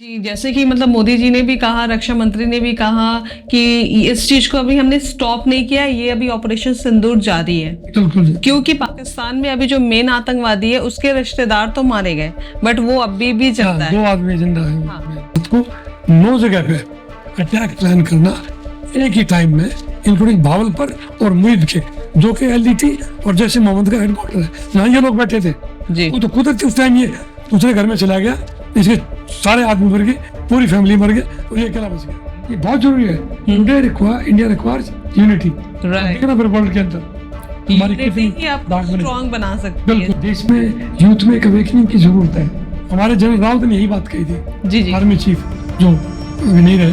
जी, जैसे कि मतलब मोदी जी ने भी कहा, रक्षा मंत्री ने भी कहा कि इस चीज को अभी हमने स्टॉप नहीं किया, ये अभी ऑपरेशन सिंदूर जारी है। बिल्कुल क्योंकि पाकिस्तान में अभी जो मेन आतंकवादी है उसके रिश्तेदार तो मारे गए, बट वो अभी भी जिंदा है। 2 आदमी जिंदा है। हाँ। रात को 9 जगह पे अटैक प्लान करना एक ही टाइम में, इंक्लूडिंग भावल पर और मुईद के, जो कि एलईटी और जैश ए मोहम्मद का हेडक्वार्टर है, जहाँ ये लोग बैठे थे। जी। वो तो कुदरती उस टाइम ये दूसरे घर में चला गया, इसके सारे आदमी मर गए, पूरी फैमिली मर गए और ये अकेला बच गया। ये बहुत जरूरी है। India requires unity. राइट। फिर वर्ल्ड के अंदर हमारी कितनी ही आप दाग बने। स्ट्रॉन्ग बना सकती है। बिल्कुल, देश में यूथ में एक अवेकनिंग की जरूरत है। हमारे जनरल रावत ने यही बात कही थी, जी जी। आर्मी चीफ जो अभी नहीं रहे,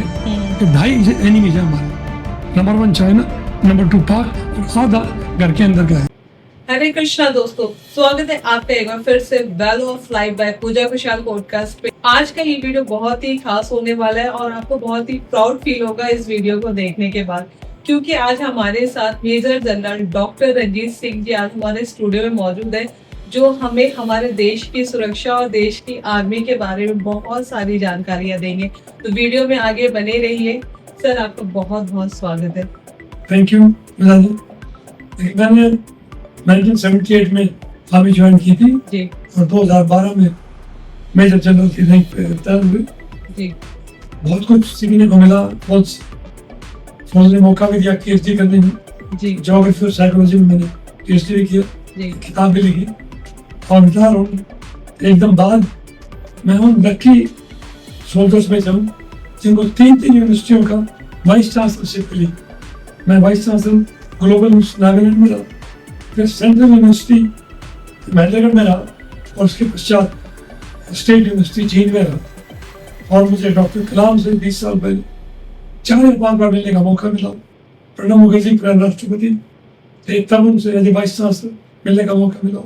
कि 2.5 एनिमीज है हमारे। नंबर 1 चाइना, नंबर 2 पाक और आधा घर के अंदर का है। हरे कृष्णा दोस्तों, स्वागत है आपका एक बार फिर से वैल्यू ऑफ लाइफ बाय पूजा खुशहाल पॉडकास्ट पे। आज का ये वीडियो बहुत ही खास होने वाला है और आपको बहुत ही प्राउड फील होगा इस वीडियो को देखने के बाद, क्योंकि आज हमारे साथ major general doctor Ranjit Singh ji आज हमारे स्टूडियो में मौजूद है, जो हमें हमारे देश की सुरक्षा और देश की आर्मी के बारे में बहुत सारी जानकारियां देंगे। तो वीडियो में आगे बने रहिए। सर, आपका बहुत बहुत स्वागत है। Thank you. मैंने 1978 में आर्मी ज्वाइन की थी जी और 2012 में मेजर जनरल की रैंक पे रिटायर हुए। जी। बहुत कुछ सीखने को मिला, बहुत फौज ने मौका भी दिया पीएचडी करने में। जी ज्योग्राफी और साइकोलॉजी में मैंने पीएचडी भी किया, जी। किताब भी लिखी और रिटायर हूँ एकदम बाद। मैं हूँ लकी सोल्जर्स में जाऊँ जिनको 3 यूनिवर्सिटियों का वाइस चांसलरशिप मिली। मैं वाइस चांसलर ग्लोबल नागालैंड में रहा, फिर सेंट्रल यूनिवर्सिटी महलगढ़ में रहा और उसके पश्चात स्टेट यूनिवर्सिटी जींद में रहा। और मुझे डॉक्टर कलाम से 20 साल पहले 4 या 5 बार मिलने का मौका मिला। प्रणब मुखर्जी प्रधान राष्ट्रपति थे, तब उनसे एज वाइस चांसलर मिलने का मौका मिला।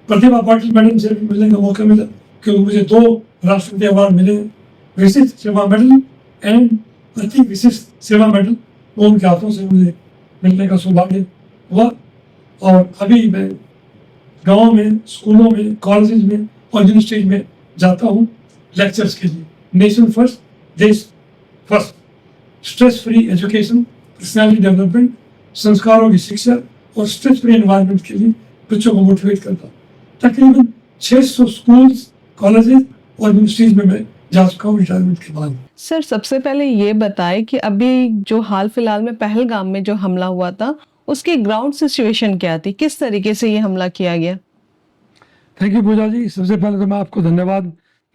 प्रतिभा पाटिल मैडम से भी मिलने का मौका मिला, क्योंकि मुझे 2 राष्ट्रपति अवार्ड मिले, विशिष्ट सेवा मेडल एंड अति विशिष्ट सेवा मेडल। वो उनके हाथों से मुझे मिलने का सौभाग्य हुआ। और अभी मैं गाँव में, स्कूलों में, कॉलेजेस में और यूनिवर्सिटीज में जाता हूँ लेक्चर्स के लिए। नेशन फर्स्ट, देश first, stress free education, personality development, संस्कारों की शिक्षा और स्ट्रेस फ्री एनवायरनमेंट के लिए बच्चों को मोटिवेट करता हूँ। तकरीबन 600 स्कूल्स, कॉलेजेस और यूनिवर्सिटीज में मैं जा चुका हूँ रिटायरमेंट के बाद। सर, सबसे पहले ये बताएं कि अभी जो हाल फिलहाल में पहलगाम में जो हमला हुआ था, उसकी ग्राउंड सिचुएशन क्या थी, किस तरीके से ये हमला किया गया? थैंक यू पूजा जी। सबसे पहले तो मैं आपको धन्यवाद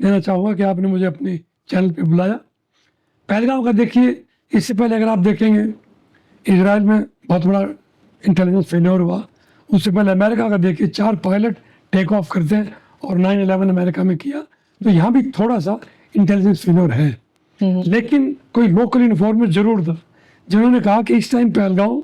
देना चाहूँगा कि आपने मुझे अपने चैनल पे बुलाया। पहलगाम का देखिए, इससे पहले अगर आप देखेंगे इजराइल में बहुत बड़ा इंटेलिजेंस फेलियर हुआ। उससे पहले अमेरिका का देखिए, 4 पायलट टेक ऑफ करते हैं और 9/11 अमेरिका में किया। तो यहाँ भी थोड़ा सा इंटेलिजेंस फेलियर है, लेकिन कोई लोकल इन्फॉर्मर जरूर था जिन्होंने कहा कि इस टाइम पहलगाम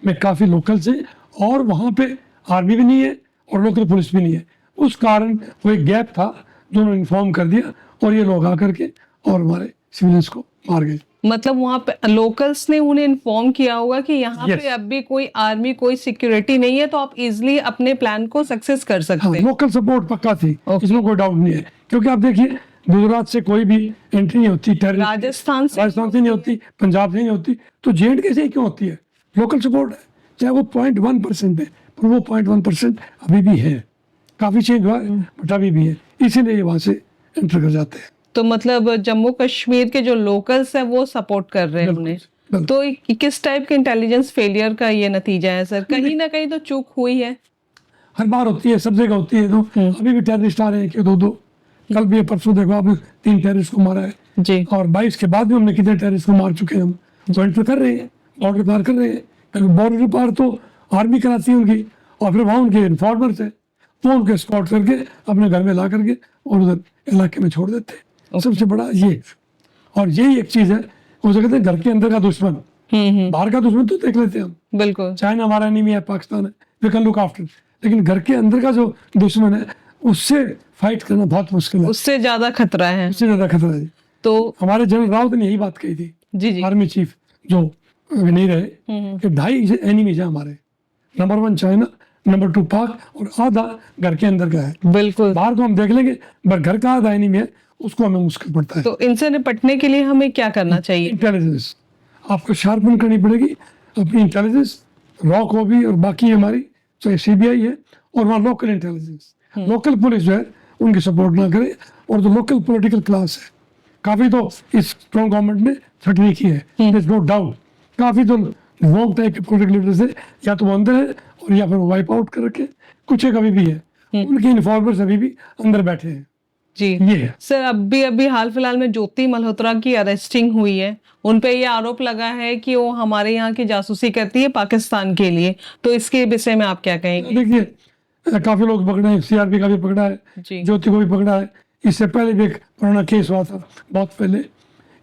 में काफ़ी लोकल्स हैं और वहाँ पे आर्मी भी नहीं है और लोकल पुलिस भी नहीं है। उस कारण वो एक गैप था जो उन्होंने इन्फॉर्म कर दिया और ये लोग आकर के और हमारे सिविलियंस को मार गए। मतलब वहाँ पे लोकल्स ने उन्हें इन्फॉर्म किया होगा कि यहाँ Yes. पे अब भी कोई आर्मी, कोई सिक्योरिटी नहीं है, तो आप इजिली अपने प्लान को सक्सेस कर सकते हाँ, हैं। लोकल सपोर्ट पक्का थी, Okay. इसमें कोई डाउट नहीं है। क्योंकि आप देखिए, गुजरात से कोई भी एंट्री नहीं होती, राजस्थान से नहीं होती, पंजाब से नहीं होती, तो J&K से क्यों होती है? लोकल सपोर्ट है, चाहे वो 0.1% है, पर वो 0.1% अभी भी है। काफी चेंज हुआ है, बट अभी भी है, इसीलिए ये वहां से एंटर कर जाते हैं। तो मतलब जम्मू कश्मीर के जो लोकल्स हैं वो सपोर्ट कर रहे हैं उन्हें। बिल्कुल। तो किस टाइप के इंटेलिजेंस फेलियर का ये नतीजा है सर? कहीं ना कहीं तो चूक हुई है। हर बार होती है, सब जगह होती है। तो अभी भी टेररिस्ट आ रहे हैं कि 2-2, कल भी परसों देखो आपने 3 टेररिस्ट को मारा है जी। और 22 के बाद भी हमने कितने टेररिस्ट को मार चुके हैं। हम एंटर कर रहे हैं, बॉर्डर पार कर रहे हैं। बॉर्डर पार तो आर्मी कराती है उनकी, और फिर वहाँ उनके इन्फॉर्मर्स है, वो उनके स्पॉट करके अपने घर में ला करके और उधर इलाके में छोड़ देते हैं। सबसे बड़ा ये, और यही एक चीज है, उसे कहते हैं घर के अंदर का दुश्मन। बाहर का दुश्मन तो देख लेते हैं हम, बिल्कुल, चाइना हमारा एनिमी है, पाकिस्तान है, वी कैन लुक आफ्टर। लेकिन घर के अंदर का जो दुश्मन है, उससे फाइट करना बहुत मुश्किल है, उससे ज्यादा खतरा है। उससे ज्यादा खतरा है। तो हमारे जनरल रावत ने यही बात कही थी, जी जी। आर्मी चीफ जो अभी नहीं रहे, कि 2.5 एनिमीज है हमारे। नंबर 1 चाइना, नंबर 2 पाक और आधा घर के अंदर का है। बिल्कुल। बाहर को हम देख लेंगे, बट घर का आधा एनिमी है उसको हमें मुश्किल पड़ता है। तो इनसे निपटने के लिए हमें क्या करना चाहिए? इंटेलिजेंस आपको शार्पन करनी पड़ेगी, अपनी इंटेलिजेंस रॉ को भी, और बाकी हमारी चाहे सीबीआई है और वहाँ लोकल इंटेलिजेंस, लोकल पुलिस जो है उनकी सपोर्ट ना करे, और जो लोकल पॉलिटिकल क्लास है काफी तो इस स्ट्रॉन्ग गवर्नमेंट में छटनी की है, नो डाउट। काफी तो वोक टाइप के पॉलिटिकल लीडर्स है, या तो वो अंदर है और या फिर वो वाइप आउट कर रखे, कुछ एक अभी भी है, उनके इन्फॉर्मर्स अभी भी अंदर बैठे हैं। जी ये है सर, अभी हाल फिलहाल में ज्योति मल्होत्रा की अरेस्टिंग हुई है, उन पे ये आरोप लगा है कि वो हमारे यहाँ की जासूसी करती है पाकिस्तान के लिए, तो इसके विषय में आप क्या कहेंगे? देखिए काफी लोग पकड़े हैं, सीआरपी का भी पकड़ा है, जी। ज्योति को भी पकड़ा है, इससे पहले भी एक पुराना केस हुआ था बहुत पहले।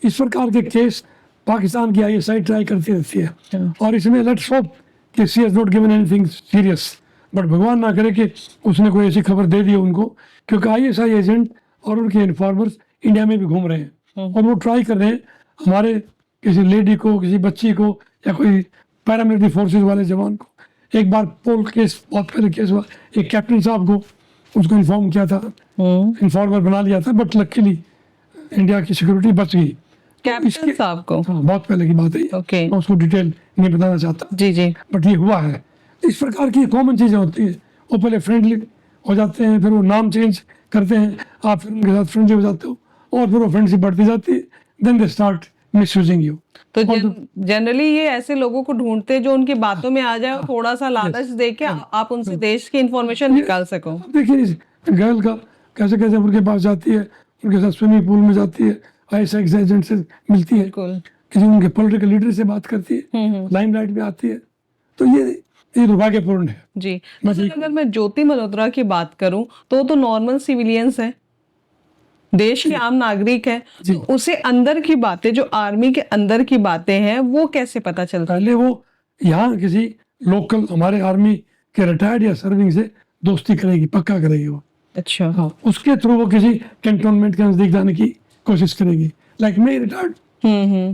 इस प्रकार के केस पाकिस्तान की आईएसआई ट्राई करती रहती है, और इसमें लेट्स होप कि she has not given anything serious, but भगवान ना करे कि उसने कोई ऐसी खबर दे दी उनको, क्योंकि आईएसआई एजेंट और उनके इन्फॉर्मर्स इंडिया में भी घूम रहे हैं, और वो ट्राई कर रहे हैं हमारे किसी लेडी को, किसी बच्ची को, या कोई पैरामिलिट्री फोर्सेस वाले जवान को। एक बार पोल केस, बहुत पहले केस हुआ, एक कैप्टन साहब को उसको इन्फॉर्म किया था, इन्फॉर्मर बना लिया था, बट लकीली इंडिया की सिक्योरिटी बच गई। कैप्टन साहब को? हाँ, बहुत पहले की बात है ये। ओके। मैं उसको डिटेल नहीं बताना चाहता, जी जी। बट ये हुआ है। इस प्रकार की कॉमन चीजें होती है, वो पहले फ्रेंडली हो जाते हैं, फिर वो नाम चेंज करते हैं, आप फिर उनके साथ फ्रेंडली हो जाते हो, और फिर वो फ्रेंडशिप बढ़ती जाती है, then they start misusing you. तो जनरली ये ऐसे लोगों को ढूंढते हैं जो उनकी बातों में आ जाए और थोड़ा सा लालच दे के आप उनसे देश की इंफॉर्मेशन निकाल सको। देखिए इस गर्ल का कैसे कैसे उनके पास जाती है, उनके साथ स्विमिंग पूल में जाती है, आईएसआई एजेंट से मिलती है, बिल्कुल। किसी उनके पॉलिटिकल लीडर से बात करती है, लाइमलाइट में आती है, तो ये दुर्भाग्यपूर्ण है। जी। तो सर, अगर मैं ज्योति मल्होत्रा की बात करूं तो नॉर्मल सिविलियंस है, देश के आम नागरिक है, तो उसे अंदर की बातें, जो आर्मी के अंदर की बातें हैं, वो कैसे पता चलता? पहले वो यहाँ किसी लोकल हमारे आर्मी के रिटायर्ड या सर्विंग से दोस्ती करेगी, पक्का करेगी वो। अच्छा। हाँ, उसके थ्रू वो किसी कैंटोनमेंट के नजदीक जाने की कोशिश करेगी। लाइक मैं रिटायर्ड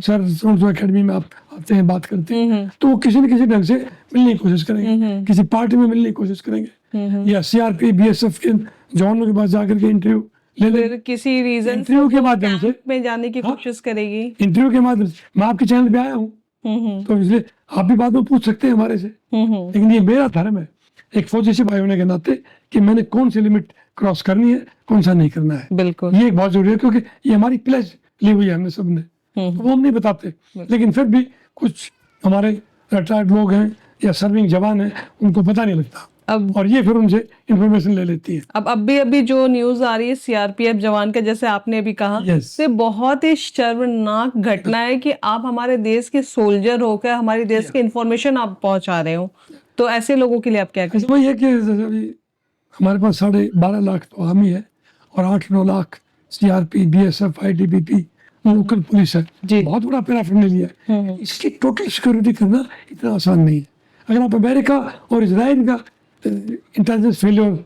सर सोनसो एकेडमी में आप आते हैं, बात करते हैं, तो वो किसी न किसी ढंग से मिलने की कोशिश करेंगे, किसी पार्टी में मिलने की कोशिश करेंगे, या सीआरपी बीएसएफ के जवानों के पास जाकर के इंटरव्यू ले ले, फिर किसी रीजन इंटरव्यू के माध्यम से में जाने की कोशिश करेगी। इंटरव्यू के माध्यम से मैं आपके चैनल पे आया हूँ, तो इसलिए आप भी बाद में पूछ सकते हैं हमारे से, लेकिन ये मेरा धर्म है एक फौजी सिपाही होने के नाते कि मैंने कौन सी लिमिट क्रॉस करनी है, कौन सा नहीं करना है। बिल्कुल। ये एक बहुत जरूरी है, क्योंकि ये हमारी प्लेज ली हुई है हमने सबने, तो वो हम नहीं बताते, लेकिन फिर भी कुछ हमारे रिटायर्ड लोग हैं या सर्विंग जवान हैं, उनको पता नहीं लगता, अब और ये फिर उनसे इंफॉर्मेशन ले लेती है। अब अभी जो न्यूज आ रही है सीआरपीएफ जवान का, जैसे आपने अभी कहा, Yes. ये बहुत ही शर्मनाक घटना है कि आप हमारे देश के सोल्जर होकर हमारे देश की इंफॉर्मेशन आप पहुंचा रहे हो, तो ऐसे लोगों के लिए आप क्या कहें? वही है कि अभी हमारे पास 12.5 लाख तो आर्मी है, और 8-9 lakh CRP, BSF, ITBP, local police है, बहुत बड़ा पैराफर्नेलिया है। इसकी टोटल सिक्योरिटी करना इतना आसान नहीं है। अगर आप अमेरिका और इजराइल का इंटेलिजेंस फेलियर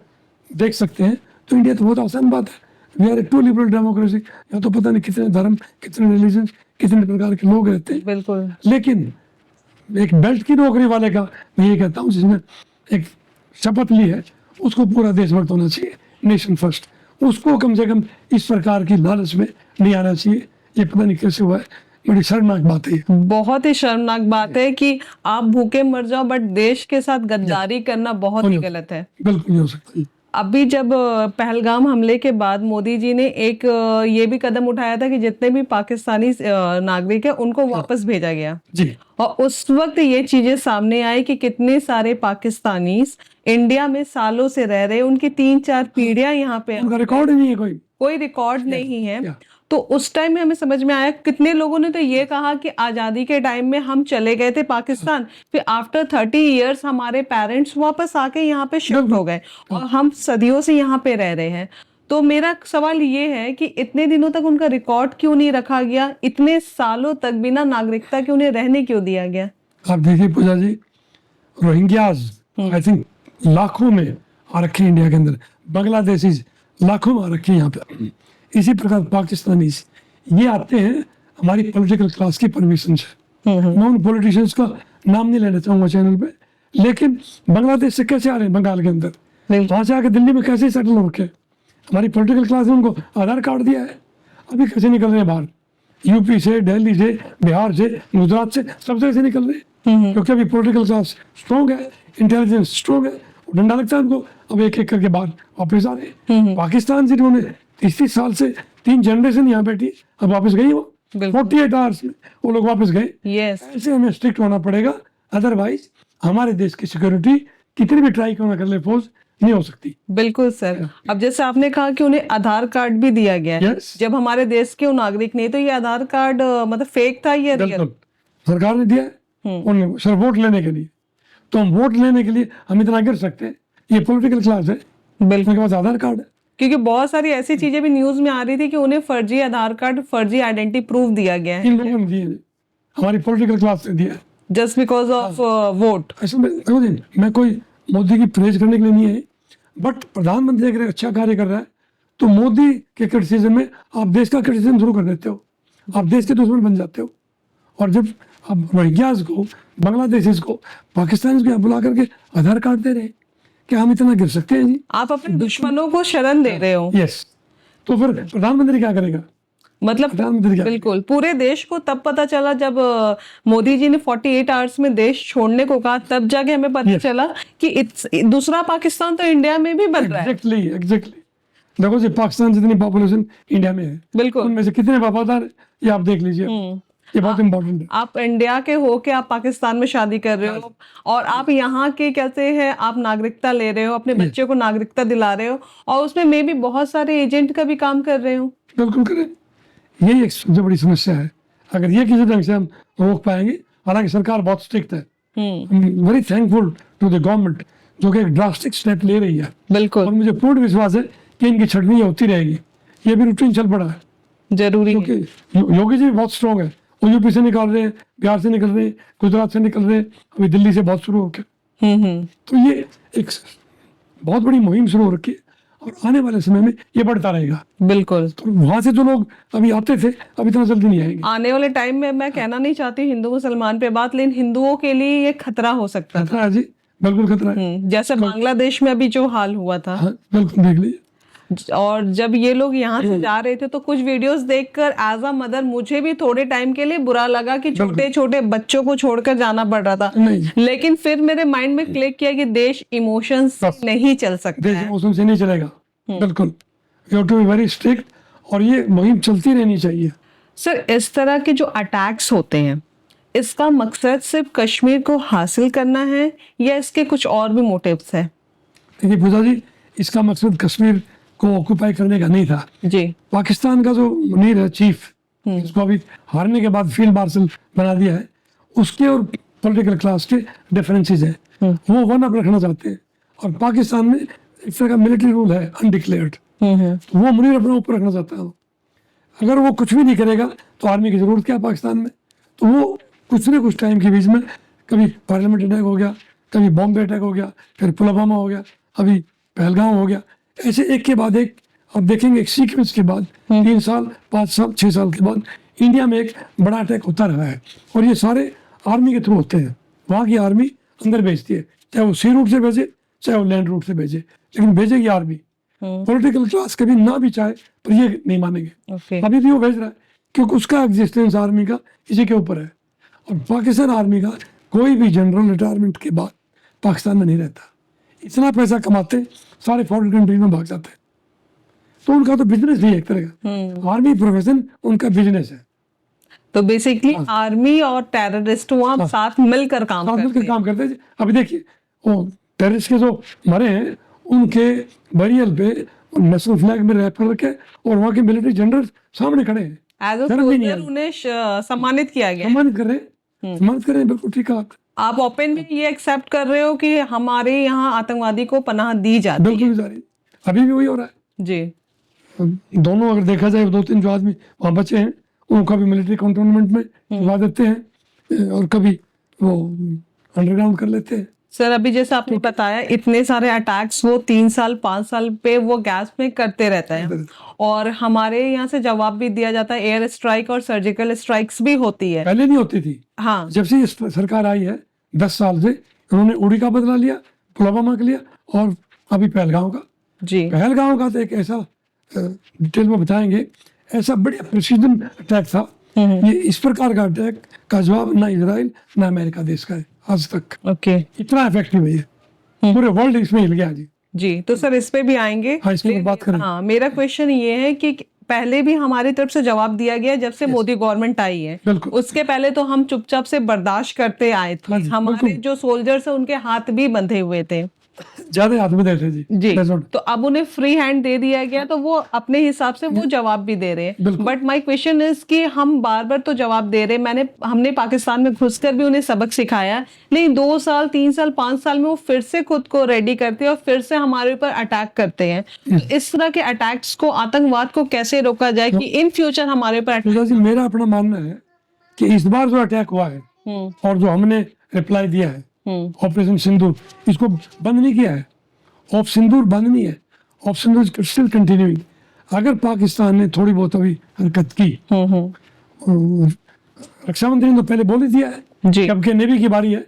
देख सकते हैं, तो इंडिया तो बहुत आसान बात है। We are a too liberal democracy, यहाँ तो पता नहीं कितने धर्म, कितने रिलीजन, कितने प्रकार के लोग रहते हैं। बिल्कुल। लेकिन एक बेल्ट की नौकरी वाले का मैं ये कहता हूँ, जिसने एक शपथ ली है, उसको पूरा देशभक्त होना चाहिए, नेशन फर्स्ट, उसको कम से कम इस प्रकार की लालच में नहीं आना चाहिए। ये पता नहीं कैसे हुआ है, बड़ी शर्मनाक बात है। बहुत ही शर्मनाक बात है कि आप भूखे मर जाओ, बट देश के साथ गद्दारी करना बहुत ही गलत है। बिल्कुल नहीं हो सकता। अभी जब पहलगाम हमले के बाद मोदी जी ने एक ये भी कदम उठाया था कि जितने भी पाकिस्तानी नागरिक है उनको वापस भेजा गया जी, और उस वक्त ये चीजें सामने आई कि कितने सारे पाकिस्तानी इंडिया में सालों से रह रहे, उनकी 3-4 पीढ़ियां यहाँ पे, उनका रिकॉर्ड ही नहीं है, कोई रिकॉर्ड नहीं है। तो उस टाइम में हमें समझ में आया, कितने लोगों ने तो ये कहा कि आजादी के टाइम में हम चले गए थे पाकिस्तान, फिर आफ्टर 30 इयर्स हमारे पेरेंट्स वापस आके यहाँ पे शिफ्ट हो गए और हम सदियों से यहाँ पे रह रहे हैं। तो मेरा सवाल ये है कि इतने दिनों तक उनका रिकॉर्ड क्यों नहीं रखा गया, इतने सालों तक बिना नागरिकता के उन्हें रहने क्यों दिया गया? आप देखिए पूजा जी, रोहिंग्याज आई थिंक लाखों में आ रखे हैं इंडिया के अंदर, बांग्लादेशी लाखों में आ रखे हैं यहाँ पे। इसी प्रकार पाकिस्तानी ये आते हैं हमारी पॉलिटिकल क्लास की परमिशन से। मैं उन पॉलिटिशियंस का नाम नहीं लेना चाहूंगा चैनल पे, लेकिन बांग्लादेश से कैसे आ रहे हैं बंगाल के अंदर, वहां से आके दिल्ली में कैसे सेटल हो रखे, हमारी पॉलिटिकल क्लास ने उनको आधार कार्ड दिया है, अभी कैसे निकल रहे हैं बाहर, यूपी से, दिल्ली से, बिहार से, गुजरात से, सब जगह से निकल रहे हैं, क्योंकि अभी पॉलिटिकल क्लास स्ट्रॉन्ग है, इंटेलिजेंस स्ट्रॉन्ग है, डंडा लगता है उनको, अब एक एक करके बाहर वापस आ रहे हैं। पाकिस्तान से जिन्होंने 30 साल से 3 जनरेशन यहाँ बैठी, अब वापस गई वो 48 आवर्स में वो लोग वापस गए। ऐसे हमें स्ट्रिक्ट होना पड़ेगा, अदरवाइज हमारे देश की सिक्योरिटी कितनी भी ट्राई करना कर ले फौज नहीं हो सकती। बिल्कुल सर। अब जैसे आपने कहा कि उन्हें आधार कार्ड भी दिया गया है, जब हमारे देश के नागरिक नहीं, तो ये आधार कार्ड मतलब फेक था या रियल? सरकार ने दिया उन्हें सिर्फ वोट लेने के लिए, तो हम वोट लेने के लिए हम इतना गिर सकते हैं, ये पॉलिटिकल क्लास है, बिल्कुल के पास आधार कार्ड है। क्योंकि बहुत सारी ऐसी चीजें भी न्यूज में आ रही थी कि उन्हें फर्जी आधार कार्ड, फर्जी आइडेंटिटी प्रूफ दिया गया है, इन लोगों ने दिए, हमारी पॉलिटिकल क्लास ने दिया, जस्ट बिकॉज ऑफ वोट। ऐसे में मैं कोई मोदी की प्रेज करने के लिए नहीं है, बट प्रधानमंत्री अगर अच्छा कार्य कर रहा है तो मोदी के क्रिटिसिज्म में आप देश का क्रिटिसिज्म शुरू कर देते हो, आप देश के दुश्मन बन जाते हो। और जब आप रोहिंग्याज को, बांग्लादेशीज को, पाकिस्तान को बुला करके आधार कार्ड दे रहे हैं, क्या हम इतना गिर सकते हैं जी? आप अपने दुश्मनों को शरण दे रहे हो। यस, तो फिर प्रधानमंत्री क्या करेगा? मतलब बिल्कुल पूरे देश को तब पता चला जब मोदी जी ने 48 आवर्स में देश छोड़ने को कहा, तब जाके हमें पता चला कि दूसरा पाकिस्तान तो इंडिया में भी बन रहा है। एग्जैक्टली देखो जी, पाकिस्तान जितनी पॉपुलेशन इंडिया में है, बिल्कुल, उनमें से कितने वफादार ये आप देख लीजिए, ये बहुत इंपॉर्टेंट है। आप इंडिया के हो के आप पाकिस्तान में शादी कर रहे हो, और आप यहाँ के कहते हैं आप नागरिकता ले रहे हो, अपने बच्चे को नागरिकता दिला रहे हो, और उसमें मे भी बहुत सारे एजेंट का भी काम कर रहे हो। बिल्कुल करें, यही एक सबसे बड़ी समस्या है। अगर ये किसी ढंग से हम रोक पाएंगे, हालांकि सरकार बहुत स्ट्रिक्ट है, very thankful to the government जो कि एक ड्रास्टिक स्टेप ले रही है। बिल्कुल, और मुझे पूर्ण विश्वास है कि इनकी छटनी होती रहेगी, ये भी रूटीन चल पड़ा है, जरूरी, क्योंकि योगी जी भी बहुत स्ट्रॉन्ग है, वो यूपी से निकल रहे हैं, बिहार से निकल रहे हैं, गुजरात से निकल रहे हैं, अभी दिल्ली से बहुत शुरू हो गया। तो ये एक बहुत बड़ी मुहिम शुरू हो रखी है, और आने वाले समय में ये बढ़ता रहेगा। बिल्कुल, तो वहां से जो लोग अभी आते थे, अभी इतना जल्दी नहीं आएंगे। आने वाले टाइम में मैं कहना नहीं चाहती हिंदू मुसलमान पे बात, लेकिन हिंदुओं के लिए ये खतरा हो सकता खतरा है जी, बिल्कुल खतरा है। जैसे बांग्लादेश में अभी जो हाल हुआ था, बिल्कुल देख लीजिए। और जब ये लोग यहाँ से जा रहे थे तो कुछ वीडियोस देखकर एज अ मदर मुझे भी थोड़े टाइम के लिए बुरा लगा कि छोटे छोटे बच्चों को छोड़कर जाना पड़ रहा था, लेकिन फिर मेरे माइंड में क्लिक किया कि देश इमोशंस नहीं चल सकता, देश इमोशन से नहीं चलेगा। बिल्कुल, you have to be very strict, और ये मुहिम चलती रहनी चाहिए। सर, इस तरह के जो अटैक्स होते हैं, इसका मकसद सिर्फ कश्मीर को हासिल करना है या इसके कुछ और भी मोटिव्स है? देखिए पूजा जी, इसका मकसद कश्मीर को ऑक्यूपाई करने का नहीं था जी। पाकिस्तान का जो मुनीर है चीफ, जिसको अभी हारने के बाद फील्ड मार्शल बना दिया है, उसके और पॉलिटिकल क्लास के डिफरेंसेस है, वो वन अप रखना चाहते हैं। और पाकिस्तान में एक तरह का मिलिट्री रूल है अनडिक्लेयर्ड, तो वो मुनीर अपना ऊपर रखना चाहता है। अगर वो कुछ भी नहीं करेगा तो आर्मी की जरूरत क्या है पाकिस्तान में? तो वो कुछ न कुछ टाइम के बीच में कभी पार्लियामेंट अटैक हो गया, कभी बॉम्बे अटैक हो गया, फिर पुलवामा हो गया, अभी पहलगाम हो गया, ऐसे एक के बाद एक आप देखेंगे एक सीक्वेंस के बाद 3 साल, 5 साल, 6 साल के बाद इंडिया में एक बड़ा अटैक होता रहा है। और ये सारे आर्मी के थ्रू होते हैं, वहाँ की आर्मी अंदर भेजती है, चाहे वो सी रूट से भेजे चाहे वो लैंड रूट से भेजे, लेकिन भेजेगी आर्मी। पॉलिटिकल क्लास कभी ना भी चाहे पर ये नहीं मानेंगे। अभी भी वो भेज रहा है क्योंकि उसका एग्जिस्टेंस आर्मी का इसी के ऊपर है। और पाकिस्तान आर्मी का कोई भी जनरल रिटायरमेंट के बाद पाकिस्तान में नहीं रहता, इतना पैसा कमाते सारे फॉरेन कंट्री में भाग जाते हैं। तो उनका तो बिजनेस भी है एक तरह का, आर्मी प्रोफेशन उनका बिजनेस है। तो बेसिकली आर्मी और टेररिस्ट वहाँ साथ मिलकर काम करते हैं। अभी देखिए वो टेररिस्ट के जो मरे हैं उनके बरियल पे नेशनल फ्लैग में रैप कर रखे और वहाँ के मिलिट्री जनरल सामने खड़े हैं, उन्हें सम्मानित किया गया, सम्मानित कर रहे हैं। बिल्कुल ठीक है, आप ओपन भी ये एक्सेप्ट कर रहे हो कि हमारे यहाँ आतंकवादी को पनाह दी जाती है? बिल्कुल जारी, अभी भी वही हो रहा है जी। दोनों अगर देखा जाए 2-3 जो आदमी वहाँ बचे हैं उनको कभी मिलिट्री कंटोनमेंट में छुपा देते हैं और कभी वो अंडरग्राउंड कर लेते हैं। सर, अभी जैसे आपने बताया इतने सारे अटैक्स वो 3 साल 5 साल पे वो गैस में करते रहता है, और हमारे यहाँ से जवाब भी दिया जाता है, एयर स्ट्राइक और सर्जिकल स्ट्राइक्स भी होती है। पहले नहीं होती थी, हाँ, जब से सरकार आई है 10 साल से उन्होंने उड़ी का बदला लिया, पुलवामा का लिया और अभी पहलगांव का जी। पहलगांव का तो एक ऐसा डिटेल में बताएंगे, ऐसा बढ़िया प्रिसीजन अटैक था। ये इस प्रकार का अटैक का जवाब ना इजराइल ना अमेरिका देश का है आज तक। ओके इतना इफेक्टिव है ये, पूरे वर्ल्ड इसमें हिल गया जी। जी, तो सर इस पे भी आएंगे। हाँ, इस पे बात करें। हाँ, मेरा क्वेश्चन ये है कि पहले भी हमारी तरफ से जवाब दिया गया जब से मोदी गवर्नमेंट आई है, बिल्कुल। उसके पहले तो हम चुपचाप से बर्दाश्त करते आए थे। हाँ जी, हमारे बिल्कुल। जो सोल्जर्स है उनके हाथ भी बंधे हुए थे ज्यादा आदमी देते जी। जी। That's what- तो अब उन्हें फ्री हैंड दे दिया गया, तो वो अपने हिसाब से वो जवाब भी दे रहे हैं। बिल्कुल। बट माय क्वेश्चन इज कि हम बार बार तो जवाब दे रहे हैं, हमने पाकिस्तान में घुसकर भी उन्हें सबक सिखाया, लेकिन 2 साल 3 साल 5 साल में वो फिर से खुद को रेडी करते हैं और फिर से हमारे ऊपर अटैक करते हैं। तो इस तरह के अटैक्स को, आतंकवाद को कैसे रोका जाए कि इन फ्यूचर हमारे ऊपर तो जी मेरा अपना मानना है कि इस बार जो अटैक हुआ है और जो हमने रिप्लाई दिया है ऑपरेशन सिंदूर, इसको बंद नहीं किया है। ऑफ सिंदूर बंद नहीं है, ऑफ सिंदूर स्टिल कंटिन्यूइंग। अगर पाकिस्तान ने थोड़ी बहुत अभी हरकत की, और रक्षा मंत्री ने तो पहले बोल ही दिया है जी। कि अब के नेवी की बारी है।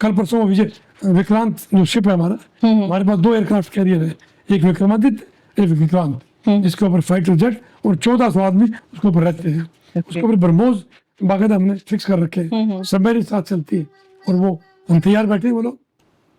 कल परसों विजय विक्रांत जो शिप है हमारा, हमारे पास 2 एयरक्राफ्ट कैरियर है, एक विक्रमादित्य एक विक्रांत, जिसके ऊपर फाइटर जेट और 1400 आदमी उसके ऊपर रहते हैं। उसके ऊपर ब्रह्मोस बाकायदा हमने फिक्स कर रखे हैं, सब मेरे साथ चलती है और वो हम तैयार बैठे हैं वो लोग।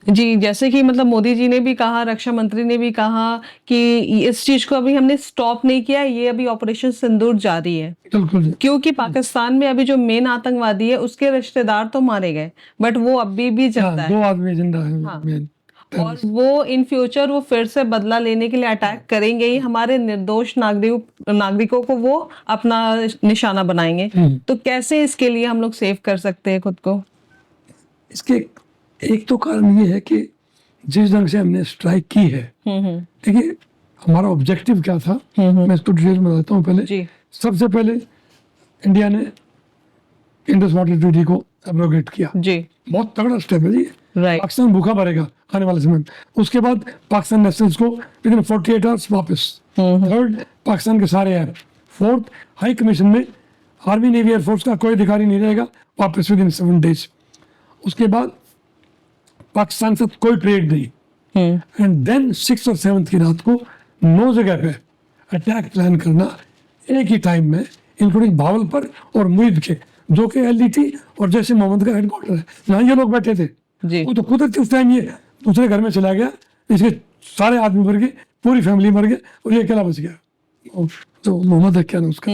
जी, जैसे कि मतलब मोदी जी ने भी कहा, रक्षा मंत्री ने भी कहा कि इस चीज को अभी हमने स्टॉप नहीं किया, ये अभी ऑपरेशन सिंदूर जारी है। बिल्कुल जी। क्योंकि पाकिस्तान में अभी जो मेन आतंकवादी है उसके रिश्तेदार तो मारे गए, बट वो अभी भी हाँ, जिंदा है 2 आदमी जिंदा है। हाँ। main। और वो इन फ्यूचर वो फिर से बदला लेने के लिए अटैक करेंगे ही, हमारे निर्दोष नागरिकों को वो अपना निशाना बनाएंगे। तो कैसे इसके लिए हम लोग सेव कर सकते हैं खुद को? इसके एक तो कारण ये है कि जिस ढंग से हमने स्ट्राइक की है, देखिए हमारा ऑब्जेक्टिव क्या था, मैं इसको डिटेल में बताता हूँ। पहले जी। सबसे पहले इंडिया ने इंडस वाटर ट्रीटी को एब्रोगेट किया, जी, बहुत तगड़ा स्टेप है जी। राइट। पाकिस्तान भूखा मरेगा आने वाले समय में। उसके बाद पाकिस्तान नेशनल्स को विद इन 48 आवर्स वापस। थर्ड, पाकिस्तान के सारे ऐप। फोर्थ, हाई कमीशन में आर्मी नेवी एयरफोर्स का कोई अधिकारी नहीं रहेगा, वापस विद इन 7 डेज। उसके बाद पाकिस्तान से कोई ट्रेड नहीं। एंड देन 6 और 7 की रात को 9 जगह पे अटैक प्लान करना एक ही टाइम में, इंक्लूडिंग भावलपुर और मुईद के, जो कि LDT और जैसे मोहम्मद का हेडक्वार्टर है, जहाँ ये लोग बैठे थे। जी। वो तो कुदरती उस टाइम ये दूसरे घर में चला गया, इसके सारे आदमी मर गए, पूरी फैमिली मर गए और ये अकेला बच गया, और जो मोहम्मद है क्या ना उसका।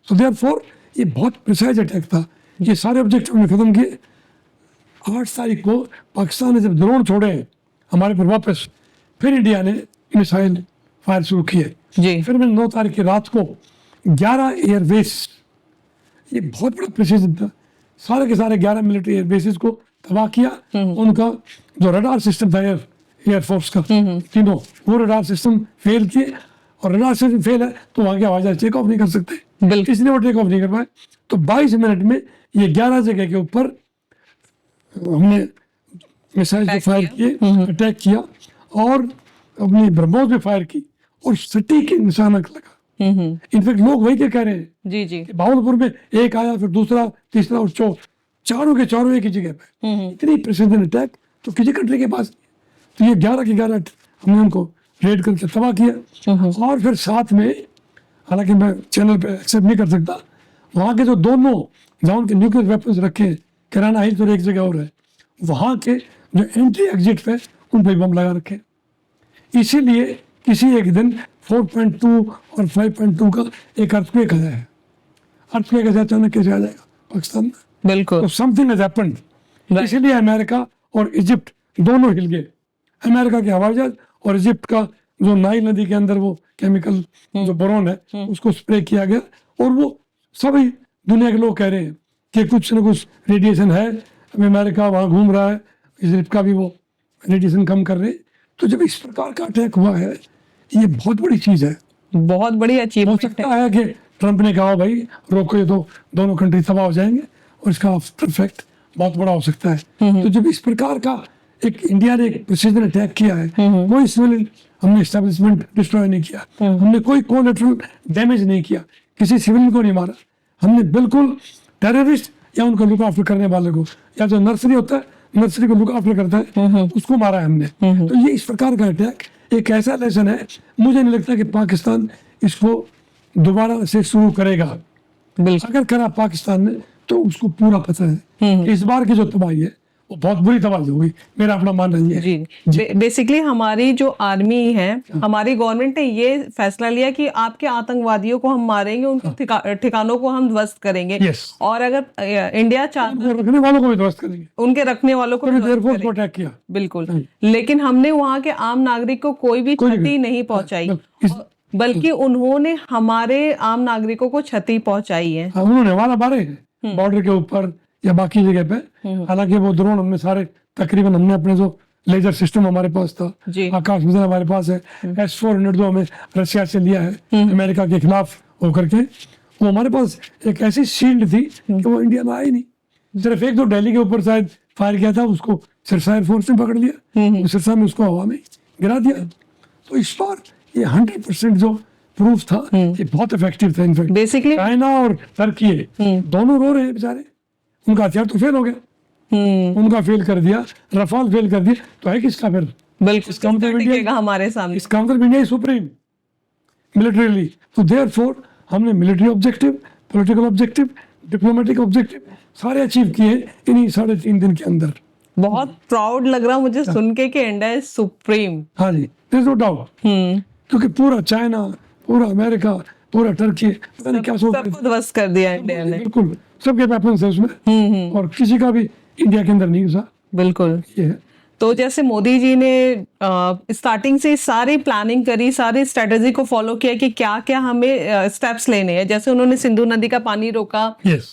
सो देयरफॉर ये बहुत प्रिसाइज अटैक था। ये सारे ऑब्जेक्टिव हमने खत्म किए। 8 तारीख को पाकिस्तान ने जब ड्रोन छोड़े हमारे पर वापस, फिर इंडिया ने मिसाइल फायर शुरू किए। जी। फिर मैंने 9 तारीख की रात को 11 एयरबेस, ये बहुत बड़ा प्रिसीजन था, सारे के सारे 11 मिलिट्री एयरबेसेस को तबाह किया। उनका जो रडार सिस्टम था एयरफोर्स का, तीनों वो रडार सिस्टम फेल किए, और रडार सिस्टम फेल है तो वहाँ के हवाई जहाज टेक ऑफ नहीं कर सकते, बिल्कुल। इसलिए वो टेक ऑफ नहीं कर पाए। तो 22 मिनट में ये 11 जगह के ऊपर हमने मिसाइल को फायर किए, अटैक किया, और अपनी ब्रह्मोस भी फायर की, और सटीक निशाना लगा। इनफैक्ट लोग वही क्या कह रहे हैं जी। जी। कि भावलपुर में एक आया, फिर दूसरा, तीसरा और चारों के चारों एक ही जगह पे। इतनी प्रेसिडेंट अटैक तो किसी कंट्री के पास नहीं। तो ये 11 के 11 हमने उनको रेड करके तबाह किया। और फिर साथ में, हालांकि मैं चैनल पे एक्सेप्ट नहीं कर सकता, वहाँ के जो दोनों जहाँ उनके न्यूक्लियर वेपन्स रखे हैं, कराना हिल्स और एक जगह और है, वहाँ के जो एंट्री एग्जिट पे उन पर बम लगा रखे। इसीलिए किसी एक दिन 4.2 और 5.2 का एक अर्थक्वेक आया है। अर्थक्वेक ऐसे अचानक कैसे आ जाएगा पाकिस्तान में? बिल्कुल। तो समथिंग हैज हैपेंड। इसीलिए अमेरिका और इजिप्ट दोनों हिल गए। अमेरिका के हवाई जहाज और इजिप्ट का जो नाइल नदी के अंदर वो केमिकल जो बोरोन है उसको स्प्रे किया गया, और वो सभी दुनिया के लोग कह रहे हैं कि कुछ न कुछ रेडिएशन है। अभी अमेरिका वहाँ घूम रहा है, इजिप्ट का भी वो रेडिएशन कम कर रहे हैं। तो जब इस प्रकार का अटैक हुआ है, ये बहुत बड़ी चीज़ है। बहुत बड़ी हो अचीवमेंट सकता है कि ट्रंप ने कहा भाई रोको, ये तो दोनों कंट्री तबाह हो जाएंगे, और इसका आफ्टर इफेक्ट बहुत बड़ा हो सकता है। तो जब इस प्रकार का एक इंडिया ने एक प्रिसीजन अटैक किया है, कोई सिविल हमने एस्टेब्लिशमेंट डिस्ट्रॉय नहीं किया, हमने कोई कोलैटरल डैमेज नहीं किया, किसी सिविल को नहीं मारा, हमने बिल्कुल टेररिस्ट या उनको लुक आफ्टर करने वाले को, या जो नर्सरी होता है, नर्सरी को लुक आफ्टर करता है, उसको मारा है हमने। तो ये इस प्रकार का अटैक एक ऐसा लेसन है, मुझे नहीं लगता कि पाकिस्तान इसको दोबारा से शुरू करेगा। बिल्कुल। अगर करा पाकिस्तान ने तो उसको पूरा पता है कि इस बार की जो तबाही है वो बहुत बुरी तबाही होगी, मेरा अपना मानना ये है। जी, बेसिकली हमारी जो आर्मी है, हमारी गवर्नमेंट ने ये फैसला लिया कि आपके आतंकवादियों को हम मारेंगे, उनके ठिकानों को हम ध्वस्त करेंगे। Yes. और अगर इंडिया चाहता उनको रखने वालों को भी ध्वस्त करेंगे, उनके रखने वालों को भी ध्वस्त एयरफोर्स को करेंगे। अटैक किया। बिल्कुल, लेकिन हमने वहाँ के आम नागरिक को कोई भी क्षति नहीं पहुंचाई, बल्कि उन्होंने हमारे आम नागरिकों को क्षति पहंचाई है। उन्होंने हमारा मारे हैं बॉर्डर के ऊपर या बाकी जगह पे। हालांकि वो ड्रोन हमने सारे तकरीबन हमने अपने जो लेजर सिस्टम हमारे पास था, आकाश मिसाइल हमारे पास है, S-400 जो हमें रशिया से लिया है अमेरिका के खिलाफ होकर के, वो हमारे पास एक ऐसी शील्ड थी कि वो इंडिया में आई नहीं। सिर्फ एक दो दिल्ली के ऊपर शायद फायर किया था, उसको सिरसा एयरफोर्स ने पकड़ लिया, सिरसा में उसको हवा में गिरा दिया। तो इस बार ये 100% जो प्रूफ था ये बहुत इफेक्टिव था। इनफैक्ट बेसिकली चाइना और टर्की दोनों रो रहे हैं बेचारे, उनका हथियार तो फेल हो गया, उनका फेल कर दिया, रफाल फेल कर दिया, तो है किसका फिर? बिल्कुल इसका मतलब टिकेगा हमारे सामने। इसका मतलब इंडिया सुप्रीम मिलिटरीली। तो देयरफॉर हमने military objective, political objective, diplomatic objective सारे अचीव किए इन्हीं 3.5 दिन के अंदर। बहुत प्राउड लग रहा मुझे सुन के कि इंडिया इज सुप्रीम। हाँ जी, देयर इज नो डाउट, क्योंकि पूरा चाइना, पूरा अमेरिका, पूरा टर्की पता नहीं क्या सोच सबको ध्वस्त कर दिया इंडिया ने। बिल्कुल सबके वेपन्स है उसमें, और किसी का भी इंडिया के अंदर नहीं घुसा। बिल्कुल। ये है। तो जैसे मोदी जी ने स्टार्टिंग से सारी प्लानिंग करी, सारी स्ट्रेटेजी को फॉलो किया कि क्या क्या हमें स्टेप्स लेने हैं। जैसे उन्होंने सिंधु नदी का पानी रोका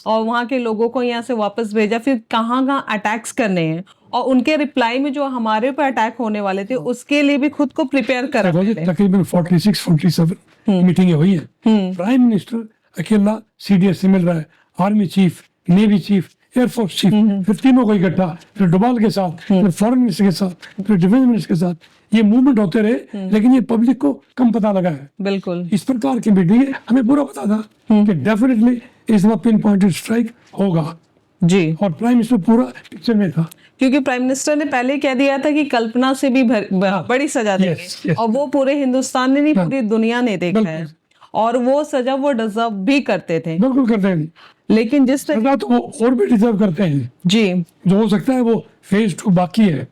और वहां के लोगों को यहाँ से वापस भेजा, फिर कहाँ कहाँ अटैक्स करने हैं, और उनके रिप्लाई में जो हमारे ऊपर अटैक होने वाले थे उसके लिए भी खुद को प्रिपेयर करा। तकरीबन 46-47 मीटिंगें हुई है। प्राइम मिनिस्टर अकेला CDS से मिल रहा है, army chief, navy chief, air force chief, फिर तीनों को इकट्ठा, फिर डोभाल के साथ, फिर फॉरेन मिनिस्टर के साथ, फिर डिफेंस मिनिस्टर के साथ। ये मूवमेंट होते रहे, लेकिन ये पब्लिक को कम पता लगा है। बिल्कुल इस प्रकार की मीटिंग हमें पूरा पता था कि डेफिनेटली इस बार पिन पॉइंटेड स्ट्राइक होगा जी, और प्राइम मिनिस्टर पूरा पिक्चर में था, क्योंकि प्राइम मिनिस्टर ने पहले कह दिया था कि कल्पना से भी बड़ी सजा देंगे। और वो पूरे हिंदुस्तान ने नहीं, पूरी दुनिया ने देखा है, और वो सजा वो डिजर्व भी करते थे। बिल्कुल करते हैं, लेकिन जिस सजा तो वो और भी डिजर्व करते हैं जी, जो हो सकता है वो फेज 2 बाकी है।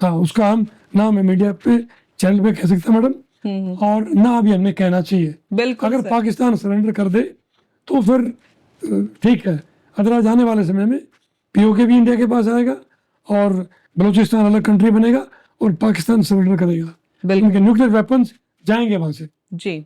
हाँ, उसका हम ना मैं मीडिया पे चैनल पे कह सकता मैडम, और ना अभी हमें कहना चाहिए। बिल्कुल अगर सर। पाकिस्तान सरेंडर कर दे तो फिर ठीक है, अदरवाइज आने वाले समय में POK भी इंडिया के पास आएगा और बलूचिस्तान अलग कंट्री बनेगा और पाकिस्तान सरेंडर करेगा, उनके न्यूक्लियर वेपन्स जाएंगे वहां से। जी,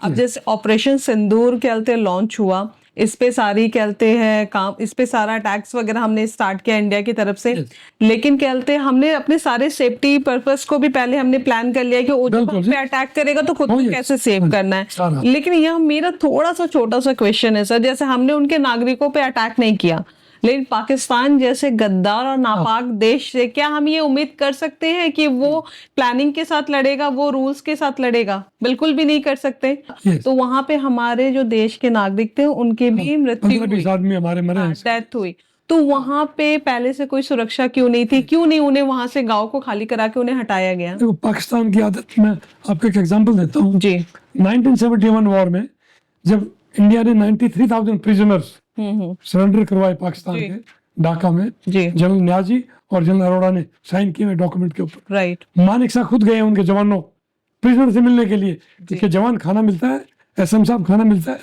अब जैसे ऑपरेशन सिंदूर कहते लॉन्च हुआ, इस पे सारी कहते हैं काम, इस पे सारा अटैक्स वगैरह हमने स्टार्ट किया इंडिया की तरफ से। लेकिन कहते हमने अपने सारे सेफ्टी पर्पस को भी पहले हमने प्लान कर लिया कि वो जब हम पे अटैक करेगा तो खुद को कैसे सेव करना है। लेकिन यह मेरा थोड़ा सा छोटा सा क्वेश्चन है सर, जैसे हमने उनके नागरिकों पे अटैक नहीं किया, लेकिन पाकिस्तान जैसे गद्दार और नापाक देश से क्या हम ये उम्मीद कर सकते हैं कि वो प्लानिंग के साथ लड़ेगा, वो रूल्स के साथ लड़ेगा? बिल्कुल भी नहीं कर सकते। तो वहां पे हमारे जो देश के नागरिक थे उनके भी मृत्यु हुई, हमारे मरे, डेथ हुई। तो वहां पे पहले से कोई सुरक्षा क्यों नहीं थी? क्यों नहीं उन्हें वहां से गांव को खाली करा के उन्हें हटाया गया? देखो, पाकिस्तान की आदत, मैं आपको एक एग्जांपल देता हूँ जी। 1971 वॉर में जब इंडिया ने 93,000 प्रिजनर्स सरेंडर करवाए पाकिस्तान के ढाका में, जनरल न्याजी और जनरल अरोड़ा ने साइन किए डॉक्यूमेंट के ऊपर। राइट। मानिक शाह खुद गए उनके जवानों प्रिजनर से मिलने के लिए, क्योंकि जवान खाना मिलता है, SM साहब खाना मिलता है,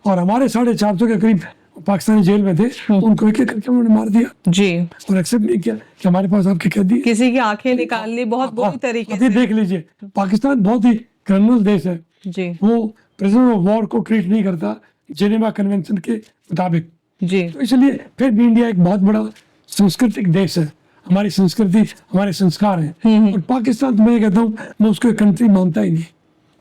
और हमारे 450 के करीब पाकिस्तानी जेल में थे, उनको एक एक करके उन्होंने मार दिया जी, और एक्सेप्ट नहीं किया कि हमारे पास आपके कैदी है। किसी की आंखें निकाल ली बहुत बुरी तरीके से। देख लीजिए, पाकिस्तान बहुत ही क्रिमिनल देश है जी, वो प्रिजनर ऑफ वॉर को ट्रीट नहीं करता जेनेवा कन्वेंशन के मुताबिक जी। तो इसलिए फिर भी इंडिया एक बहुत बड़ा सांस्कृतिक देश है, हमारी संस्कृति, हमारे संस्कार हैं। और पाकिस्तान तो मैं कहता हूँ, मैं उसको कंट्री मानता ही नहीं,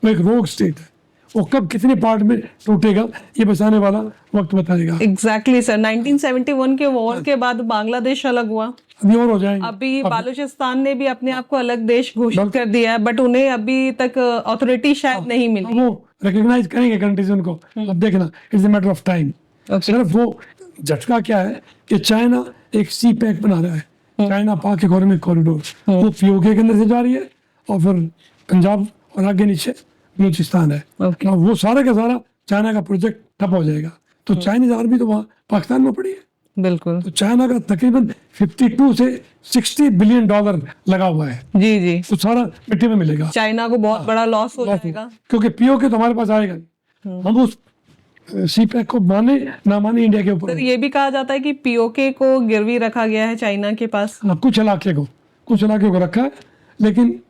वो एक रोग स्टेट है। वो कब कितने पार्ट में टूटेगा ये बचाने वाला वक्त बताएगा। एग्जैक्टली सर, 1971 के वॉर के बाद बांग्लादेश अलग हुआ, अभी और हो जाएंगे। अभी बालूचिस्तान ने भी अपने आप को अलग देश घोषित कर दिया है, बट उन्हें अभी तक अथॉरिटी शायद नहीं मिली। वो रिकॉग्नाइज करेंगे कंट्रीज उनको, अब देखना, it's a matter of time. सिर्फ वो झटका क्या है कि चाइना एक सी पैक बना रहा है, चाइना पाक इकोनॉमिक कॉरिडोर, वो POK के अंदर से जा रही है, और फिर पंजाब और आगे नीचे बलूचिस्तान है। वो सारा का सारा चाइना का प्रोजेक्ट ठप हो जाएगा। तो चाइनीज आर्मी तो वहाँ पाकिस्तान में पड़ी है। बिल्कुल। तो चाइना का तकरीबन 52 से 60 बिलियन डॉलर लगा हुआ है, जी जी। तो सारा मिट्टी में मिलेगा। चाइना को बहुत बड़ा लॉस हो जाएगा, क्योंकि पीओके तो हमारे पास आएगा नहीं। हम उस सीपैक को माने ना माने इंडिया के ऊपर सर ये भी कहा जाता है कि पीओके को गिरवी रखा गया है चाइना के पास। हाँ, कुछ इलाके को रखा है। लेकिन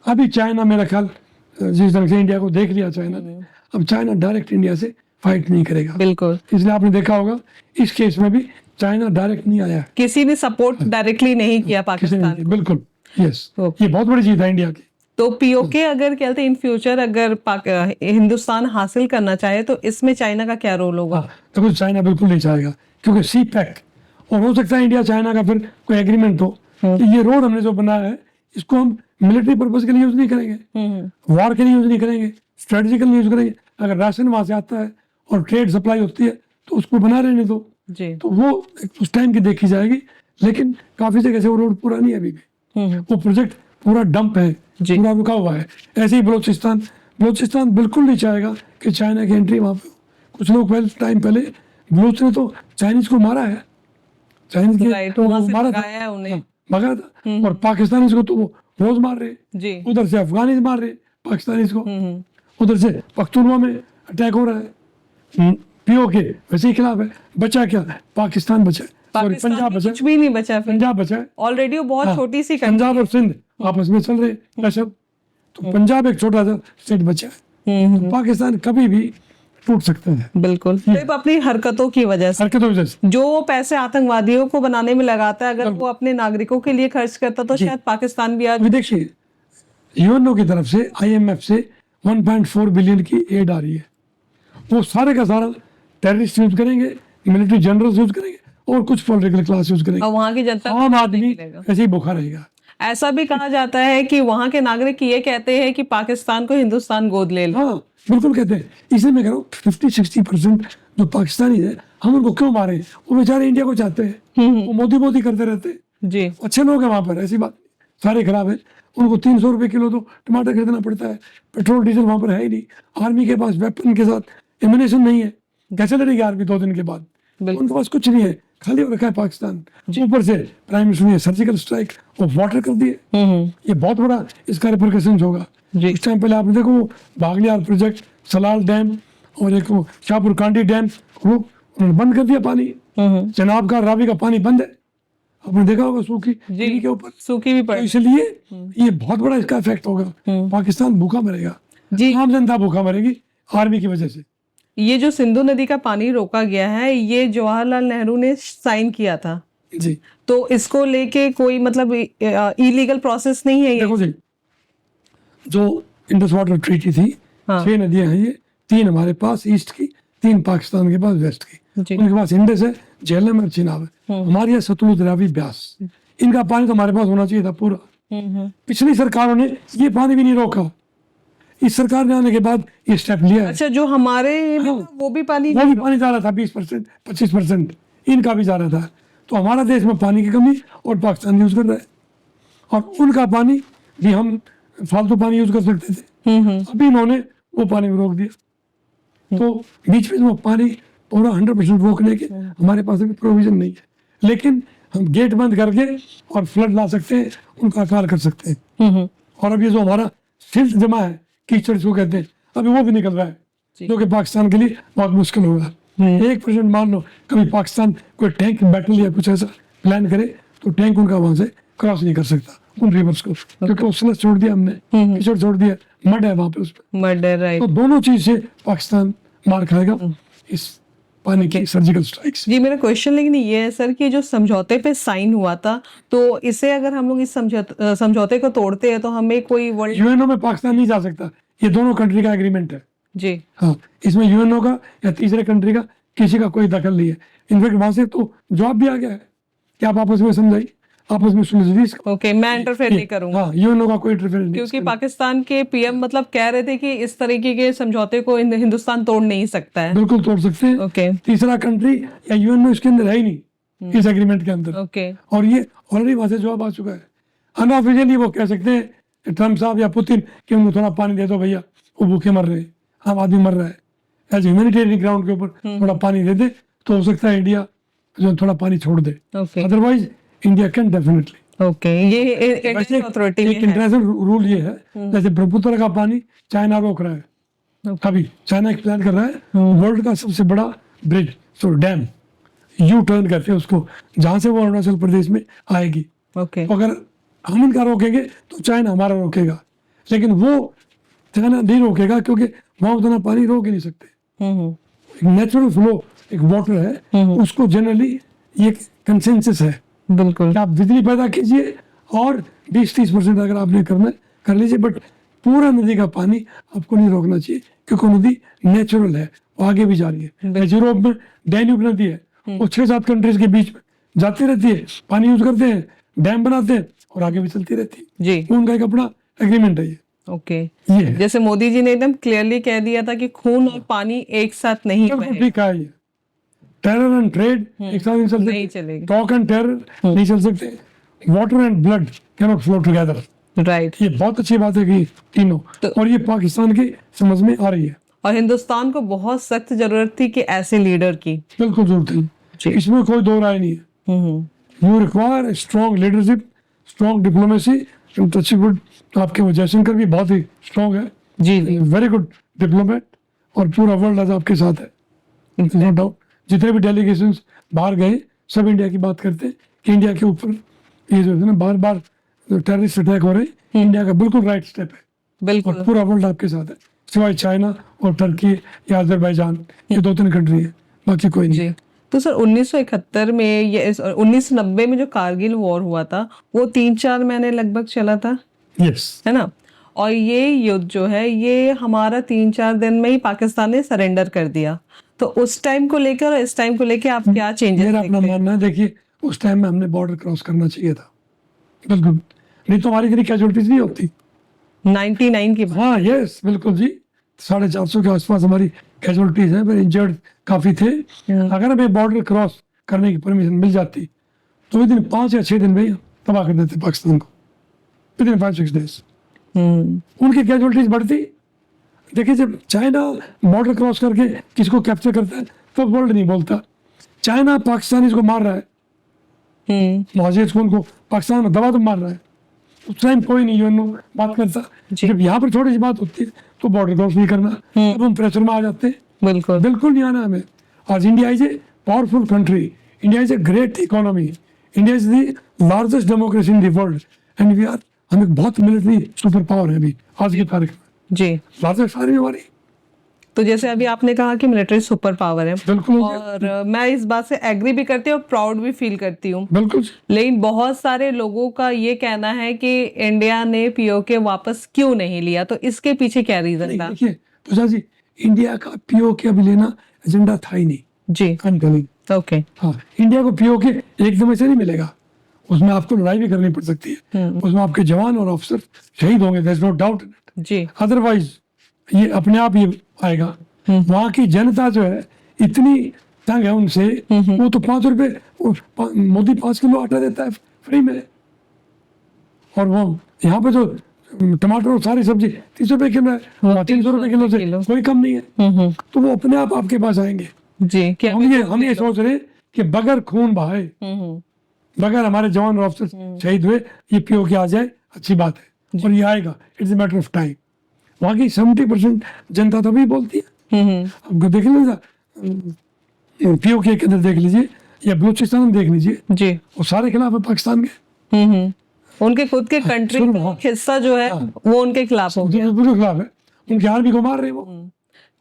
अभी चाइना मेरा ख्याल जिस तरह से इंडिया को देख लिया चाइना ने, अब चाइना डायरेक्ट इंडिया से फाइट नहीं करेगा। बिल्कुल। इसलिए आपने देखा होगा इस केस में भी चाइना डायरेक्ट नहीं आया, किसी ने सपोर्ट डायरेक्टली नहीं किया पाकिस्तान को। बिल्कुल। Yes, okay. ये बहुत बड़ी चीज है इंडिया की। तो पीओके अगर कहते हैं इन फ्यूचर अगर हिंदुस्तान हासिल करना चाहे तो इसमें चाइना का क्या रोल होगा? तो चाइना बिल्कुल नहीं चाहेगा, क्योंकि सी पैक और हो सकता है इंडिया चाइना का फिर कोई एग्रीमेंट हो कि ये रोड हमने जो बनाया है इसको हम मिलिट्री पर्पज के लिए यूज नहीं करेंगे, वार के लिए यूज नहीं करेंगे, स्ट्रेटेजिकल यूज करेंगे। अगर राशन वहां से आता है और ट्रेड सप्लाई होती है तो उसको बना रहने दो जी। तो वो उस टाइम की देखी जाएगी। लेकिन काफी जगह से वो रोड पूरा नहीं है अभी भी, वो प्रोजेक्ट पूरा डंप है, पूरा रुका हुआ है। ऐसे ही बलोचिस्तान बिल्कुल नहीं चाहेगा कि चाइना की एंट्री वहां पे। कुछ लोग टाइम पहले बलोच ने तो चाइनीज को मारा है, चाइनीज के मारा था, भगा था। और पाकिस्तानी को तो वो रोज मार रहे, उधर से अफगानी मार रहे पाकिस्तानी को, उधर से पख्तूनवा में अटैक हो रहा है। पीओके वैसे ही खिलाफ है। बचा क्या? पाकिस्तान बचा, पंजाब बचा, कुछ भी नहीं बचा। पंजाब बचा ऑलरेडी वो बहुत छोटी सी पंजाब और सिंध आपस में चल रहे कशब, तो पंजाब एक छोटा सा स्टेट बचा है। तो पाकिस्तान कभी भी टूट सकते हैं। बिल्कुल। सिर्फ अपनी हरकतों की वजह से, जो पैसे आतंकवादियों को बनाने में लगाता है, अगर वो अपने नागरिकों के लिए खर्च करता तो शायद पाकिस्तान भी आज। देखिए यूएनओ की तरफ से IMF से 1.4 बिलियन की एड आ रही है, वो सारे का सारा टेररिस्ट यूज करेंगे, मिलिट्री जनरल्स यूज करेंगे और कुछ पॉलिटिकल क्लास यूज करेंगे। और वहाँ की जनता, आम आदमी ऐसे ही भूखा रहेगा। ऐसा भी कहा जाता है कि वहाँ के नागरिक ये कहते हैं कि पाकिस्तान को हिंदुस्तान गोद ले लो। हाँ बिल्कुल कहते हैं। इसलिए मैं कह रहा हूँ 50-60% जो पाकिस्तानी है हम उनको क्यों मारे? वो बेचारे इंडिया को चाहते हैं, वो मोदी करते रहते हैं जी। अच्छे लोग हैं वहां पर, ऐसी बात सारे खराब है। उनको 300 रुपए किलो तो टमाटर खरीदना पड़ता है, पेट्रोल डीजल वहां पर है ही नहीं, आर्मी के पास वेपन के साथ एमिनेशन नहीं है, कैसे लड़ेगी आर्मी 2 दिन के बाद? उनके पास कुछ नहीं है, खाली हो रखा है पाकिस्तान। ऊपर से प्राइम मिनिस्टर ने सर्जिकल स्ट्राइक और वाटर कर दिए, ये बहुत बड़ा इसका रिपरकशंस होगा। इस टाइम पहले आपने देखो बागलियार प्रोजेक्ट, सलाल डैम और एक शाहपुर कांडी डैम, वो उन्होंने बंद कर दिया पानी। चनाब का रावी का पानी बंद है, आपने देखा होगा सूखी के ऊपर सूखी भी पड़ी। इसलिए ये बहुत बड़ा इसका इफेक्ट होगा। पाकिस्तान भूखा मरेगा, आम जनता भूखा मरेगी आर्मी की वजह से। ये जो सिंधु नदी का पानी रोका गया है, ये जवाहरलाल नेहरू ने साइन किया था जी, तो इसको लेके कोई मतलब इलीगल प्रोसेस नहीं है ये? देखो जी, जो इंडस वाटर ट्रीटी थी, 6 नदियां हैं ये, 3 हमारे पास ईस्ट की, 3 पाकिस्तान के पास वेस्ट की। उनके पास इंडस है, झेलम है, चिनाब है। हमारे यहाँ सतलुज, रावी, ब्यास, इनका पानी तो हमारे पास होना चाहिए था पूरा। पिछली सरकारों ने ये पानी भी नहीं रोका, इस सरकार ने आने के बाद ये स्टेप लिया है। अच्छा, जो हमारे वो भी पानी जा रहा था 20%, 25%, इनका भी जा रहा था। तो हमारा देश में पानी की कमी और पाकिस्तान यूज कर रहा है, और उनका पानी भी हम फालतू पानी यूज कर सकते थे। अभी इन्होंने वो पानी रोक दिया, तो बीच में वो पानी पूरा 100% रोकने के हमारे पास अभी प्रोविजन नहीं है। लेकिन हम गेट बंद करके और फ्लड ला सकते हैं, उनका कार कर सकते हैं। और अब ये जो हमारा सिल्ट जमा है, कीचड़ इसको कहते हैं, अभी वो भी निकल रहा है, जो कि पाकिस्तान के लिए बहुत मुश्किल होगा। 1% मान लो कभी पाकिस्तान कोई टैंक बैटल या कुछ ऐसा प्लान करे तो टैंक उनका वहां से क्रॉस नहीं कर सकता उन रिवर्स को, क्योंकि उसने छोड़ दिया, हमने कीचड़ छोड़ दिया, मड है वहां पे, उस पर मड है, राइट। तो दोनों चीज से पाकिस्तान मार खाएगा, इस पानी की सर्जिकल स्ट्राइक्स। जी, मेरा क्वेश्चन लेकिन ये है सर कि जो समझौते पे साइन हुआ था, तो इसे अगर हम लोग इस समझौते को तोड़ते हैं तो हमें कोई यूएनओ में पाकिस्तान नहीं जा सकता, ये दोनों कंट्री का एग्रीमेंट है जी। हाँ, इसमें यूएनओ का या तीसरे कंट्री का किसी का कोई दखल नहीं है। इनफैक्ट वहां से तो जवाब भी आ गया है कि आप आपस में समझाइए, आपस में सुलझिए। ओके, मैं इंटरफेयर नहीं करूंगा। हाँ, यूएनओ का कोई इंटरफेयर नहीं, क्योंकि पाकिस्तान के पीएम मतलब कह रहे थे कि इस तरीके के समझौते को हिंदुस्तान तोड़ नहीं सकता है। बिल्कुल तोड़ सकते हैं। ओके, तीसरा कंट्री या यूएनओ इसके अंदर है ही नहीं, इस एग्रीमेंट के अंदर। ओके, और ये ऑलरेडी वहां से जवाब आ चुका है। अनऑफिशियली वो कह सकते हैं ट्रम्प साहब या पुतिन कि उनको थोड़ा पानी दे दो भैया, वो भूखे मर रहे हैं, आम आदमी मर रहा है, एज ह्यूमैनिटेरियन ग्राउंड के ऊपर थोड़ा पानी दे दे तो हो सकता है इंडिया जो थोड़ा पानी छोड़ दे, okay otherwise India can definitely. Okay, ये इंडियन अथॉरिटी एक इंटरनेशनल रूल ये है, जैसे ब्रह्मपुत्र का पानी चाइना रोक रहा है, अभी चाइना एक प्लान कर रहा है वर्ल्ड का सबसे बड़ा bridge, so damn U turn करते हैं उसको, जहां से वो अरुणाचल प्रदेश में आएगी। ओके तो अगर हम इनका रोकेंगे तो चाइना हमारा रोकेगा, लेकिन वो चाइना नहीं रोकेगा क्योंकि वहां उतना पानी रोक ही नहीं सकते। एक नेचुरल फ्लो एक वाटर है, उसको जनरली ये कंसेंसस है बिल्कुल। कि आप बिजली पैदा कीजिए और 20-30% अगर आपने करना है कर लीजिए, बट पूरा नदी का पानी आपको नहीं रोकना चाहिए क्योंकि नदी नेचुरल है, वो आगे भी जा रही है। यूरोप में डैन्यूब नदी है, वो 6-7 कंट्रीज के बीच में जाती रहती है, पानी यूज करते हैं, डैम बनाते हैं और आगे भी चलती रहती है। जी उनका एक अपना एग्रीमेंट है ये। ओके, ये है। जैसे मोदी जी ने एकदम क्लियरली कह दिया था कि खून और पानी एक साथ नहीं बिल्कुल बहे। ठीक है, ये टेरर एंड ट्रेड एक साथ नहीं चल नहीं सकते, चलेगी। टॉक एंड टेरर नहीं चल सकते, water and blood can not flow together. Right, ये बहुत अच्छी बात है कि तीनों, और ये पाकिस्तान की समझ में आ रही है। और हिंदुस्तान को बहुत सख्त जरूरत थी कि ऐसे लीडर की। बिल्कुल जरूरत जी। है, इसमें कोई दो राय नहीं है। You require strong leadership, strong diplomacy. Touchwood आपके वो जयशंकर भी बहुत ही स्ट्रॉन्ग है, जी जी वेरी गुड डिप्लोमेट, और पूरा वर्ल्ड आज आपके साथ है, नो डाउट। जितने भी डेलीगेशंस बाहर गए सब इंडिया की बात करते हैं कि इंडिया के ऊपर ये जो है ना बार बार टेररिस्ट अटैक हो रहे हैं, इंडिया का बिल्कुल राइट स्टेप है, बिल्कुल। और पूरा वर्ल्ड आपके साथ है, सिवाय चाइना और टर्की या अजरबैजान, ये 2-3 कंट्री है, बाकी कोई नहीं। जी, तो सर 1971 में ये 1990 में जो कारगिल वॉर हुआ था वो 3-4 महीने लगभग चला था, यस, है ना? और ये युद्ध जो है ये हमारा 3-4 दिन में ही पाकिस्तान ने सरेंडर कर दिया। तो उस टाइम को लेकर और इस टाइम को लेकर आप क्या चेंजेस मेरा अपना मानना है, देखिए उस टाइम में हमने बॉर्डर क्रॉस करना चाहिए था, बिल्कुल, नहीं तो हमारी इतनी कैजुअलिटीज नहीं होती। 99 की बात। हाँ यस बिल्कुल जी, 450 के आसपास हमारी कैजुअलिटीज हैं, फिर इंजर्ड काफी थे। अगर हमें बॉर्डर क्रॉस करने की परमिशन मिल जाती तो विदिन 5 या 6 दिन में ही तबाह कर देते पाकिस्तान को, विदिन 5-6 डेज उनकी कैजुअलिटीज बढ़ती। देखिए जब चाइना बॉर्डर क्रॉस करके किसको कैप्चर करता है तो वर्ल्ड नहीं बोलता, चाइना पाकिस्तानी को मार रहा है, मुहाजिर को पाकिस्तान में दबा तो मार रहा है, उस टाइम कोई नहीं यूएनओ बात करता। जब यहाँ पर थोड़ी सी बात होती है तो बॉर्डर क्रॉस नहीं करना, तब हम प्रेशर में आ जाते हैं। बिल्कुल बिल्कुल नहीं आना हमें। आज India is a powerful country, India is a great economy, India is the largest democracy in the world, and we are, हम एक बहुत मिलिट्री सुपर पावर है अभी आज की तारीख में, जी। लार्जेस्ट आर्मी हमारी। तो जैसे अभी आपने कहा कि मिलिट्री सुपर पावर है, बिल्कुल और मैं इस बात से एग्री भी करती हूँ और प्राउड भी फील करती हूँ, बिल्कुल लेकिन बहुत सारे लोगों का ये कहना है कि इंडिया ने पीओके वापस क्यों नहीं लिया, तो इसके पीछे क्या रीजन था? देखिए तुषार जी, इंडिया का पीओके अभी लेना एजेंडा था ही नहीं। जी ओके, हाँ, इंडिया को पीओके एकदम ऐसे नहीं मिलेगा, उसमें आपको लड़ाई भी करनी पड़ सकती है, उसमें आपके जवान और अफसर शहीद होंगे, there is no doubt in it. जी अदरवाइज ये अपने आप ये आएगा। वहाँ की जनता जो है इतनी तंग है उनसे, वो तो 5 रुपए मोदी 5 किलो आटा देता है फ्री में, और वो यहाँ पे जो टमाटर और सारी सब्जी 30 रुपए किलो है, 300 रुपए किलो से कोई कम नहीं है, तो वो अपने आप आपके पास आएंगे। जी, क्या हम ये सोच रहे हैं कि बगैर खून बहाए, बगैर हमारे जवान और अफसर शहीद हुए ये पीओके आ जाए, अच्छी बात है, और ये आएगा, it's a matter of time. वहाँ की 70% जनता तो भी बोलती है, आपको देख लीजिए पीओके के अंदर देख लीजिए या बलूचिस्तान में देख लीजिए, जी, वो सारे खिलाफ है पाकिस्तान के, उनके खुद के कंट्री का हिस्सा जो है वो उनके खिलाफ हो गया, बिल्कुल खिलाफ है, उनके आर्मी को मार रहे हैं वो।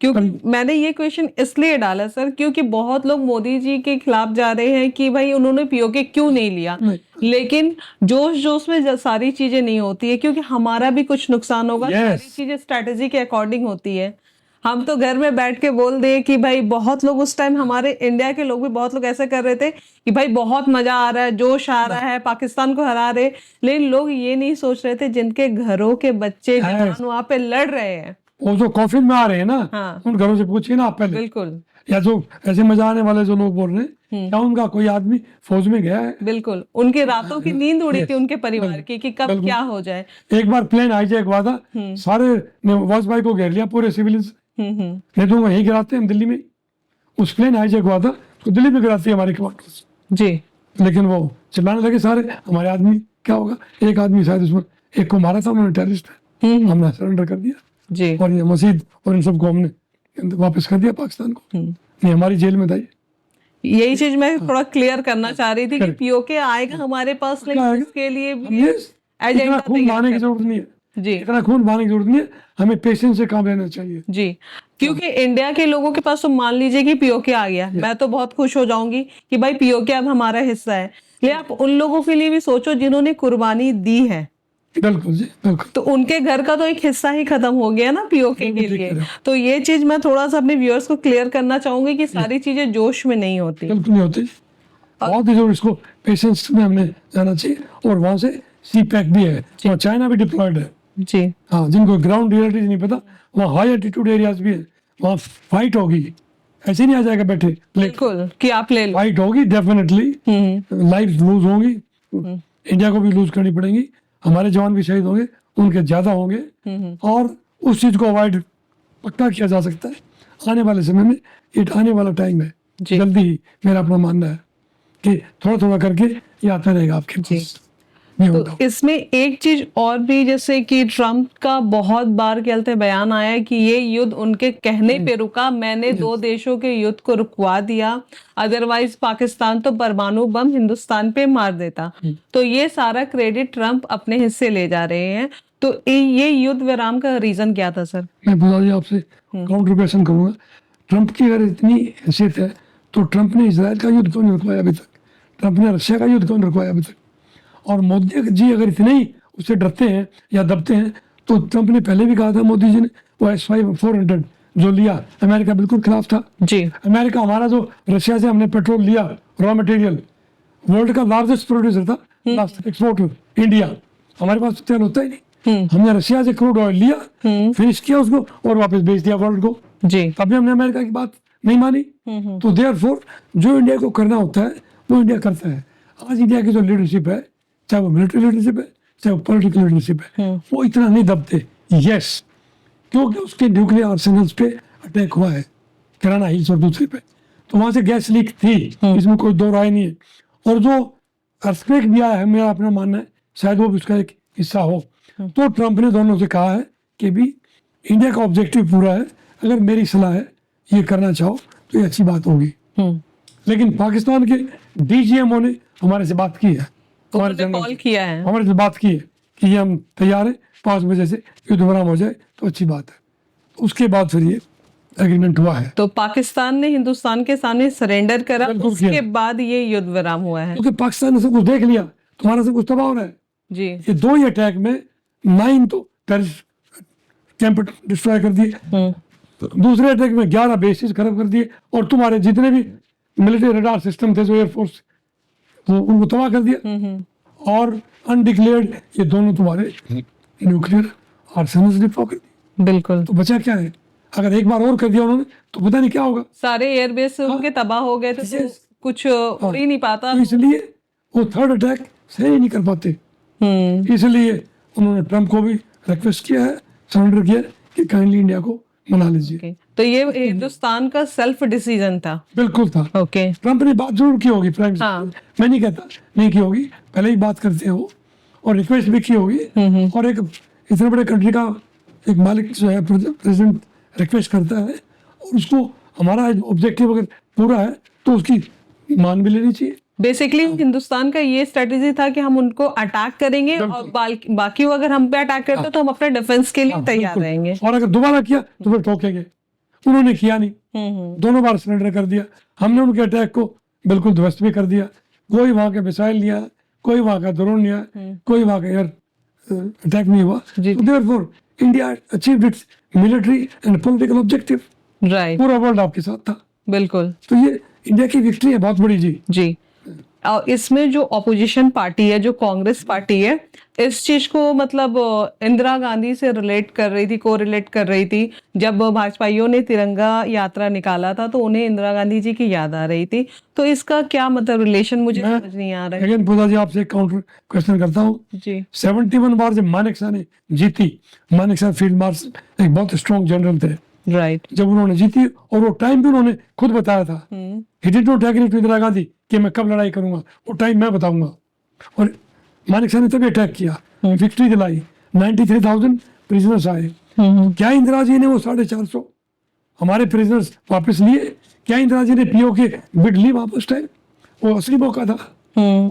क्योंकि मैंने ये क्वेश्चन इसलिए डाला सर, क्योंकि बहुत लोग मोदी जी के खिलाफ जा रहे हैं कि भाई उन्होंने पीओके क्यों नहीं लिया, लेकिन जोश जोश में सारी चीजें नहीं होती है, क्योंकि हमारा भी कुछ नुकसान होगा। सारी चीजें स्ट्रेटेजी के अकॉर्डिंग होती है। हम तो घर में बैठ के बोल दे कि भाई, बहुत लोग उस टाइम हमारे इंडिया के लोग भी बहुत लोग ऐसे कर रहे थे कि भाई बहुत मजा आ रहा है, जोश आ रहा है, पाकिस्तान को हरा रहे, लेकिन लोग ये नहीं सोच रहे थे जिनके घरों के बच्चे जवान वहां पे लड़ रहे हैं, वो जो कॉफिन में आ रहे हैं ना, हाँ। उन घरों से पूछिए ना आप पहले, बिल्कुल, या जो ऐसे मजा आने वाले जो लोग बोल रहे हैं, क्या उनका कोई आदमी फौज में गया है? बिल्कुल। उनके रातों की नींद उड़ी थी उनके परिवार की कि कब क्या हो जाए। एक बार प्लेन हाईजैक हुआ था, सारे ने वाजपेयी को घेर लिया, पूरे सिविलियंस नहीं तो वहीं गिराते हैं हम दिल्ली में। उस प्लेन हाईजैक हुआ था तो दिल्ली में गिराते हैं हमारे कमांडर्स जी। लेकिन वो चिल्लाने लगे सारे हमारे आदमी, क्या होगा, एक आदमी शायद उसमें एक को मारा था उन्होंने, टेररिस्ट है, हमने सरेंडर कर दिया जी। और ये मसीद और इन सबको हमने वापस कर दिया पाकिस्तान को। नहीं, हमारी जेल में था ये। यही चीज मैं थोड़ा क्लियर करना चाह रही थी कि पीओके आएगा हमारे पास, लेकिन इसके लिए भी इतना एजेंडा खून बहाने की जरूरत नहीं है जी। इतना खून बहाने की जरूरत नहीं है, हमें पेशेंस से काम लेना चाहिए जी। क्योंकि इंडिया के लोगों के पास तो मान लीजिए कि पीओके आ गया, मैं तो बहुत खुश हो जाऊंगी कि भाई पीओके अब हमारा हिस्सा है, लेकिन आप उन लोगों के लिए भी सोचो जिन्होंने कुर्बानी दी है। बिल्कुल जी, बिल्कुल। तो उनके घर का तो एक हिस्सा ही खत्म हो गया ना पीओके के लिए। तो ये चीज मैं थोड़ा सा अपने व्यूअर्स को क्लियर करना चाहूंगी कि सारी चीजें जोश में नहीं होती, बिल्कुल नहीं होती, बहुत ही जरूर इसको पेशेंस में हमने जाना चाहिए। और वहां से सी पैक भी है और चाइना भी डिप्लॉयड है जी। हाँ, जिनको ग्राउंड रियलिटीज नहीं पता, वहाँ हाई एल्टीट्यूड एरियाज भी है, वहाँ फाइट होगी, ऐसे नहीं आ जाएगा बैठे, बिल्कुल कि आप ले लो। फाइट होगी डेफिनेटली, लाइफ लूज होंगी, इंडिया को भी लूज करनी पड़ेगी, हमारे जवान भी शहीद होंगे, उनके ज्यादा होंगे, और उस चीज को अवॉइड पक्का किया जा सकता है आने वाले समय में। ये आने वाला टाइम है जल्दी ही, मेरा अपना मानना है कि थोड़ा थोड़ा करके ये आता रहेगा आपके पास। तो इसमें एक चीज और भी, जैसे कि ट्रम्प का बहुत बार कहते बयान आया है कि ये युद्ध उनके कहने पे रुका, मैंने 2 देशों के युद्ध को रुकवा दिया, अदरवाइज पाकिस्तान तो परमाणु बम हिंदुस्तान पे मार देता। तो ये सारा क्रेडिट ट्रम्प अपने हिस्से ले जा रहे हैं। तो ये युद्ध विराम का रीजन क्या था सर? मैं बता दिया आपसे, काउंटर क्वेश्चन करूंगा। ट्रम्प की अगर इतनी हैसियत है तो ट्रम्प ने इजराइल का युद्ध क्यों नहीं रुकवाया अभी तक? ट्रम्प ने रशिया का युद्ध क्यों नहीं रुकवाया अभी तक? और मोदी जी अगर इतने ही उससे डरते हैं या दबते हैं तो ट्रम्प ने पहले भी कहा था, मोदी जी ने, वो S-400 जो लिया, अमेरिका बिल्कुल खिलाफ था जी। अमेरिका हमारा जो रशिया से हमने पेट्रोल लिया, रॉ मटेरियल, वर्ल्ड का लार्जेस्ट प्रोड्यूसर था, लास्ट एक्सपोर्टर इंडिया, हमारे पास तेल होता ही नहीं, हमने रशिया से क्रूड ऑयल लिया, फिनिश किया उसको और वापस बेच दिया वर्ल्ड को जी। तभी हमने अमेरिका की बात नहीं मानी। तो देयरफॉर जो इंडिया को करना होता है वो इंडिया करता है। आज इंडिया की जो लीडरशिप है, चाहे वो मिलिट्री लीडरशिप है चाहे वो पॉलिटिकल लीडरशिप है, वो इतना नहीं दबते। यस, क्योंकि उसके न्यूक्लियर आर्सेनल्स पे अटैक हुआ है, किराना हिल्स और दूसरे पे, तो वहां से गैस लीक थी, इसमें कोई दो राय नहीं है। और जो अर्थक्वेक भी आया है, मेरा अपना मानना है शायद वो भी उसका एक हिस्सा हो। तो ट्रम्प ने दोनों से कहा है कि भी इंडिया का ऑब्जेक्टिव पूरा है, अगर मेरी सलाह है ये करना चाहो तो ये अच्छी बात होगी। लेकिन पाकिस्तान के DGMO ने हमारे से बात की है, हमारे कॉल किया है, हमारे से बात की है कि ये हम तैयार हैं 5 बजे से युद्ध विराम हो जाए तो अच्छी बात है। उसके बाद फिर ये एग्रीमेंट हुआ है। तो पाकिस्तान ने हिंदुस्तान के सामने सरेंडर करा, उसके बाद ये युद्ध विराम हुआ है। क्योंकि पाकिस्तान ने सब कुछ देख लिया, तुम्हारा सब कुछ तबाह हो रहा है जी। ये 2 ही अटैक में 9 तो टेररिस्ट कैंप डिस्ट्रॉय कर दिए, दूसरे अटैक में 11 बेसिस खत्म कर दिए, और तुम्हारे जितने भी मिलिट्री रडार सिस्टम थे जो एयरफोर्स, वो उनको तबाह कर दिया। और अनडिक्लेयर्ड ये दोनों तुम्हारे न्यूक्लियर आर्सेनल्स डिप्लॉय कर दिए। बिल्कुल। तो बचा क्या है? अगर एक बार और कर दिया उन्होंने तो पता नहीं क्या होगा। सारे एयरबेस उनके तबाह हो गए थे, तो कुछ उड़ ही नहीं पाता। तो इसलिए वो थर्ड अटैक सही नहीं कर पाते, इसलिए उन्होंने ट्रम्प को भी रिक्वेस्ट किया है, सरेंडर किया है कि काइंडली इंडिया को मना लीजिए। तो ये हिंदुस्तान का सेल्फ डिसीजन था। बिल्कुल था। ओके। ट्रम्प ने बात जरूर की होगी, फ्रेंड्स, हाँ। मैं नहीं कहता नहीं की होगी, पहले ही बात करते हैं वो, और रिक्वेस्ट भी की होगी। और एक इतने बड़े कंट्री का एक मालिक जो है, प्रेसिडेंट रिक्वेस्ट करता है, और उसको हमारा ऑब्जेक्टिव अगर पूरा है तो उसकी मान भी लेनी चाहिए। बेसिकली हिंदुस्तान का ये स्ट्रेटेजी था कि हम उनको अटैक करेंगे, और बाकी वो अगर हम पे अटैक करते तो हम अपने डिफेंस के लिए तैयार रहेंगे, और अगर दोबारा किया तो फिर ठोकेंगे। उन्होंने किया नहीं, दोनों बार सरेंडर कर दिया। हमने उनके अटैक को बिल्कुल ध्वस्त भी कर दिया, कोई वहां के मिसाइल लिया, कोई वहां का ड्रोन लिया, कोई वहां का एयर अटैक नहीं हुआ। Therefore India achieved it's military and political objective. Right. पूरा वर्ल्ड आपके साथ था। बिल्कुल। तो ये इंडिया की विक्ट्री है बहुत बड़ी जी। और इसमें जो ऑपोजिशन पार्टी है, जो कांग्रेस पार्टी है, इस चीज को मतलब इंदिरा गांधी से रिलेट कर रही थी, को रिलेट कर रही थी। जब भाजपाइयों ने तिरंगा यात्रा निकाला था तो उन्हें इंदिरा गांधी जी की याद आ रही थी। तो इसका क्या मतलब रिलेशन मुझे समझ नहीं आ रहा है। अगेन पूजा जी आपसे एक काउंटर क्वेश्चन करता हूँ जी। 71 बार जब मानेकशॉ ने जीती, मानेकशॉ फील्ड मार्शल एक बहुत स्ट्रॉन्ग जनरल थे राइट। जब उन्होंने जीती, और वो टाइम भी उन्होंने खुद बताया था। He did not agree to Indira Gandhi कि मैं कब लड़ाई करूंगा, वो टाइम मैं बताऊंगा। और मानिक शाह ने तभी अटैक किया, विक्ट्री दिलाई, 93,000 प्रिजनर्स आए। क्या इंदिरा जी ने वो 450 हमारे प्रिजनर्स वापस लिए? क्या इंदिरा जी ने पीओ के बिड ली वापस टाइम? वो असली मौका था।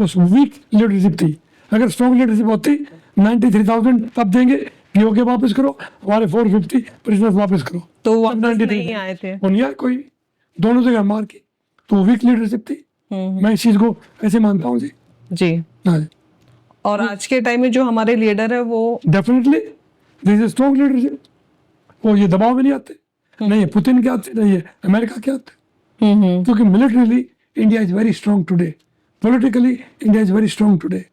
उस वीक लीडरशिप थी। अगर स्ट्रॉन्ग लीडरशिप होती, 93,000 तब देंगे, पीओ के वापस करो, हमारे 450 प्रिजनर्स वापस करो। तो वो तब वापस 93 नहीं आए थे। वो नहीं आए कोई, दोनों जगह मार की। तो वीक लीडरशिप थी। मैं इस चीज को ऐसे मानता हूँ जी। जी। हाँ, और आज के टाइम में जो हमारे लीडर है वो definitely this is strong leadership. वो ये दबाव में नहीं आते, नहीं ये पुतिन के आते, नहीं ये अमेरिका के आते। क्योंकि militarily India is very strong today, politically India is very strong today,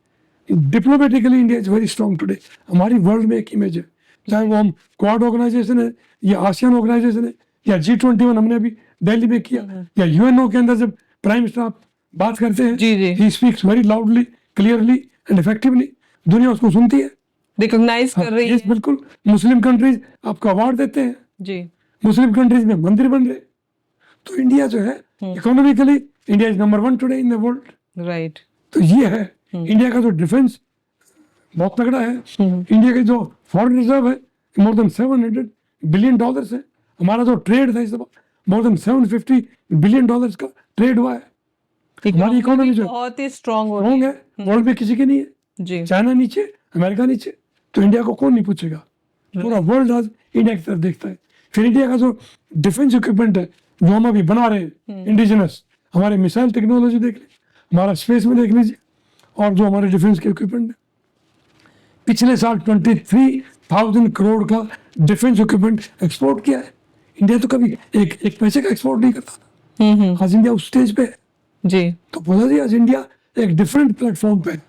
diplomatically India is very strong today. हमारी वर्ल्ड में एक इमेज है, चाहे वो हम क्वाड ऑर्गेनाइजेशन है, या आसियान ऑर्गेनाइजेशन है, या G21 हमने अभी दिल्ली में किया, या यूएनओ के अंदर जब प्राइम मिनिस्टर आप बात करते हैं, जी, जी। He speaks very loudly, clearly and effectively, दुनिया उसको सुनती है, रिकॉग्नाइज कर रही है। yes, बिल्कुल। मुस्लिम कंट्रीज आपको अवार्ड देते हैं, जी। मुस्लिम कंट्रीज में मंदिर बन रहे। तो इंडिया जो है economically, India is number 1 today in the world. Right. तो ये है इंडिया का जो डिफेंस बहुत तगड़ा है। इंडिया के जो फॉरेन रिजर्व है मोर देन $700 बिलियन है। हमारा जो ट्रेड था इस दफा मोर देन $750 बिलियन का ट्रेड हुआ है। हमारी इकोनॉमी जो बहुत ही स्ट्रांग हो स्ट्रॉन्ग है, वर्ल्ड में किसी की नहीं है। जी। चाइना नीचे, अमेरिका नीचे, तो इंडिया को कौन नहीं पूछेगा? पूरा वर्ल्ड आज इंडिया की तरफ देखता है। फिर इंडिया का जो डिफेंस इक्विपमेंट है जो हम अभी बना रहे हैं इंडिजिनस, हमारे मिसाइल टेक्नोलॉजी देख लीजिए, हमारा स्पेस में देख लीजिए, और जो हमारे डिफेंस के इक्विपमेंट है, पिछले साल 23,000 करोड़ का डिफेंस इक्विपमेंट एक्सपोर्ट किया है। इंडिया तो कभी एक पैसे का एक्सपोर्ट नहीं करता था। आज इंडिया उस स्टेज पे है। जी। तो बोला जी आज इंडिया एक डिफरेंट प्लेटफॉर्म पे है।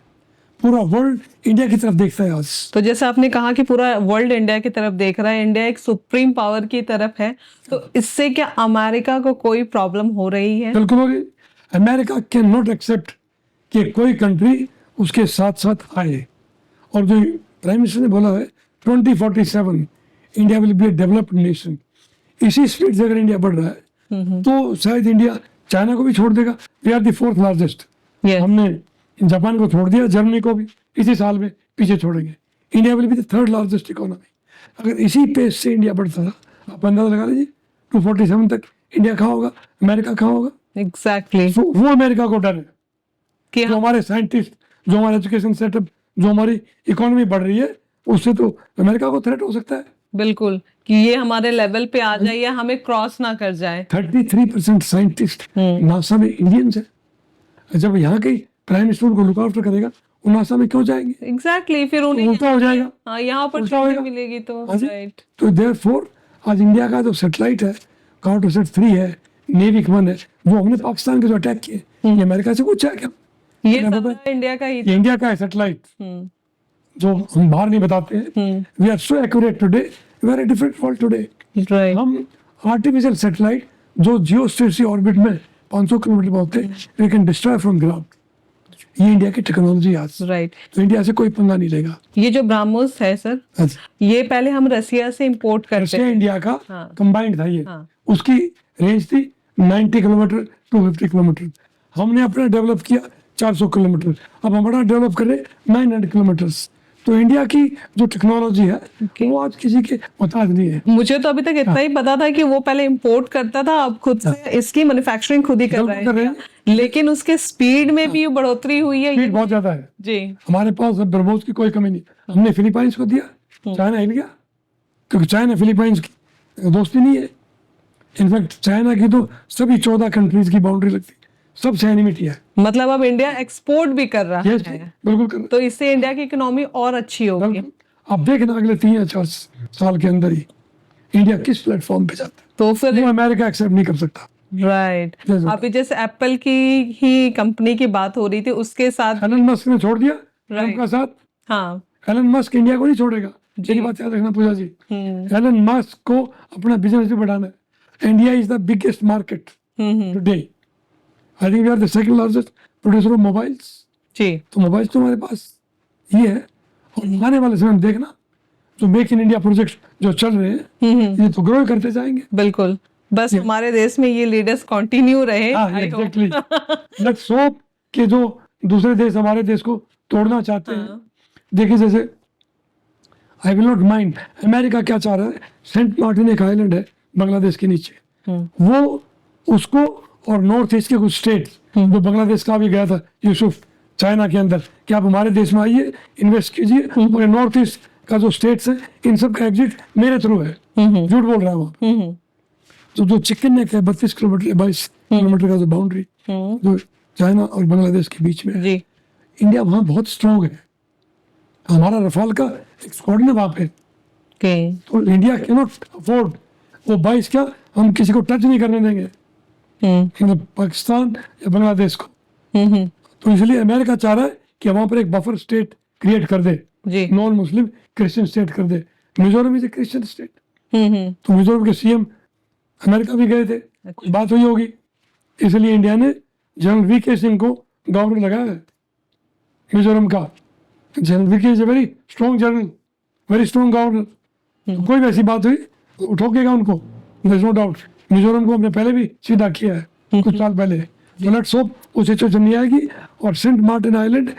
पूरा वर्ल्ड इंडिया की तरफ देखता है आज। तो जैसे आपने कहा कि पूरा वर्ल्ड इंडिया की तरफ देख रहा है, इंडिया एक सुप्रीम पावर की तरफ है, तो इससे क्या अमेरिका को कोई प्रॉब्लम हो रही है? बिल्कुल होगी। अमेरिका कैन नॉट एक्सेप्ट कि कोई कंट्री उसके साथ साथ आए। और जो प्राइम मिनिस्टर ने बोला है 2047 India will be A developed nation, इसी स्पीड से अगर इंडिया बढ़ रहा है तो शायद इंडिया चाइना को भी छोड़ देगा। We are the 4th largest. Yes. हमने जापान को छोड़ दिया, जर्मनी को भी इसी साल में पीछे छोड़ेंगे। India will be the 3rd largest economy. अगर इसी पेस से इंडिया बढ़ता था, आप अंदाजा लगा लीजिए 247 तक इंडिया कहाँ होगा, अमेरिका कहाँ होगा। एग्जैक्टली। तो वो अमेरिका को डर है कि जो हमारे साइंटिस्ट, जो हमारे एजुकेशन सेटअप, जो हमारी इकोनॉमी बढ़ रही है, उससे तो अमेरिका को थ्रेट हो सकता है। बिल्कुल, कि ये हमारे लेवल पे आ जाए या हमें क्रॉस ना कर जाए। 33% साइंटिस्ट नासा में इंडियंस है। जब यहाँ के प्राइम मिनिस्टर को लुक आफ्टर करेगा, वो नासा में क्यों जाएंगे? एग्जैक्टली। फिर उन्हें उल्टा हो जाएगा। हाँ, यहाँ पर उल्टा छुट्टी होएगा। मिलेगी तो। हाँ जी। राइट। तो देयरफॉर आज इंडिया का जो सैटेलाइट है, कार्टोसैट 3 है, नेविक 1 है, वो हमने पाकिस्तान के जो अटैक किए, ये अमेरिका से पूछा है क्या? ये सब इंडिया का ही ये इंडिया का है सैटेलाइट, जो हम बाहर नहीं बताते हैं। We are so accurate today, we are a different world today. Right. हम आर्टिफिशियल सैटेलाइट जो जियोस्टेसी ऑर्बिट में 500 किलोमीटर पे होते हैं, we can destroy from ground. ये इंडिया की टेक्नोलॉजी आज। राइट। तो इंडिया से कोई पंगा नहीं लेगा। ये जो ब्रह्मोस है सर, अच्छा, ये पहले हम रसिया से इंपोर्ट करते रशिया थे। इंडिया का हाँ। कंबाइंड था ये। हाँ। उसकी रेंज थी 90 किलोमीटर 250 किलोमीटर। हमने अपना डेवलप किया 400 किलोमीटर। अब हमारा डेवलप करे 900 किलोमीटर। तो इंडिया की जो टेक्नोलॉजी है वो आज किसी के मोहताज नहीं है। मुझे तो अभी तक इतना ही पता था कि वो पहले इंपोर्ट करता था, अब खुद से इसकी मैन्युफैक्चरिंग खुद ही कर बिल्कुल कर रहे रहे हैं। लेकिन उसके स्पीड में भी बढ़ोतरी हुई है। स्पीड बहुत ज्यादा है। जी। हमारे पास अब ब्रह्मोस की कोई कमी नहीं। हमने फिलीपाइंस को दिया, चाइना हिल गया, क्योंकि चाइना फिलीपाइंस की दोस्ती नहीं है। इनफैक्ट चाइना की तो सभी 14 कंट्रीज की बाउंड्री लगती, सब से एनिमिटी है। मतलब अब इंडिया एक्सपोर्ट भी कर रहा यस, है, बिल्कुल कर रहा तो इससे इंडिया की इकोनॉमी और अच्छी होगी। है। अब देखना अगले 3 या 4 साल के अंदर ही इंडिया किस प्लेटफॉर्म पे जाता है। तो फिर वो अमेरिका एक्सेप्ट नहीं कर सकता। राइट। Yes, अभी जैसे एप्पल की ही कंपनी की बात हो रही थी, उसके साथ एलन मस्क ने छोड़ दिया ट्रम्प का साथ। हाँ। एलन मस्क इंडिया को नहीं छोड़ेगा। ये बात याद रखना पूजा जी। एलन मस्क को अपना बिजनेस भी बढ़ाना है। India is the biggest market today. I think we are the second largest producer of mobiles. जी। तो मोबाइल्स तो हमारे पास ये है। और आने वाले समय में देखना जो मेक इन इंडिया प्रोजेक्ट जो चल रहे हैं ये तो ग्रो करते जाएंगे। बिल्कुल, बस हमारे देश में ये लीडर्स कंटिन्यू रहे। हाँ एग्जैक्टली। लेट्स होप कि जो दूसरे देश हमारे देश को तोड़ना चाहते हैं, देखिए जैसे I will not mind, America क्या चाह रहा है, सेंट मार्टिन एक आइलैंड है बांग्लादेश के नीचे, वो उसको और नॉर्थ ईस्ट के कुछ स्टेट जो बांग्लादेश का भी गया था यूसुफ चाइना के अंदर कि आप हमारे देश में आइए इन्वेस्ट कीजिए, और नॉर्थ ईस्ट का जो स्टेट्स है इन सब का एग्जिट मेरे थ्रू है। झूठ बोल रहा है वो। तो जो चिकन नेक है 32 किलोमीटर 22 किलोमीटर का जो बाउंड्री जो चाइना और बांग्लादेश के बीच में है, जी इंडिया वहाँ बहुत स्ट्रांग है, हमारा रफाल का एक स्क्वाड है वहाँ पे। तो इंडिया कैन नॉट अफोर्ड वो 22 क्या हम किसी को टच नहीं करने देंगे, मतलब पाकिस्तान या बांग्लादेश को। तो इसलिए अमेरिका चाह रहा है कि वहां पर एक बफर स्टेट क्रिएट कर दे, नॉन मुस्लिम क्रिश्चियन स्टेट कर दे। Mizoram is a Christian state, तो मिजोरम के सीएम अमेरिका भी गए थे, कुछ बात हुई होगी, इसलिए इंडिया ने जनरल वीके सिंह को गवर्नर लगाया है मिजोरम का। General VK is a very strong general, very strong governor. तो कोई वैसी बात हुई तो उठोकेगा उनको, there is no doubt. Mizoram को हमने पहले भी सीधा किया है कुछ साल पहले। तो लेट्स होप वो सिचुएशन नहीं आएगी। और Saint Martin island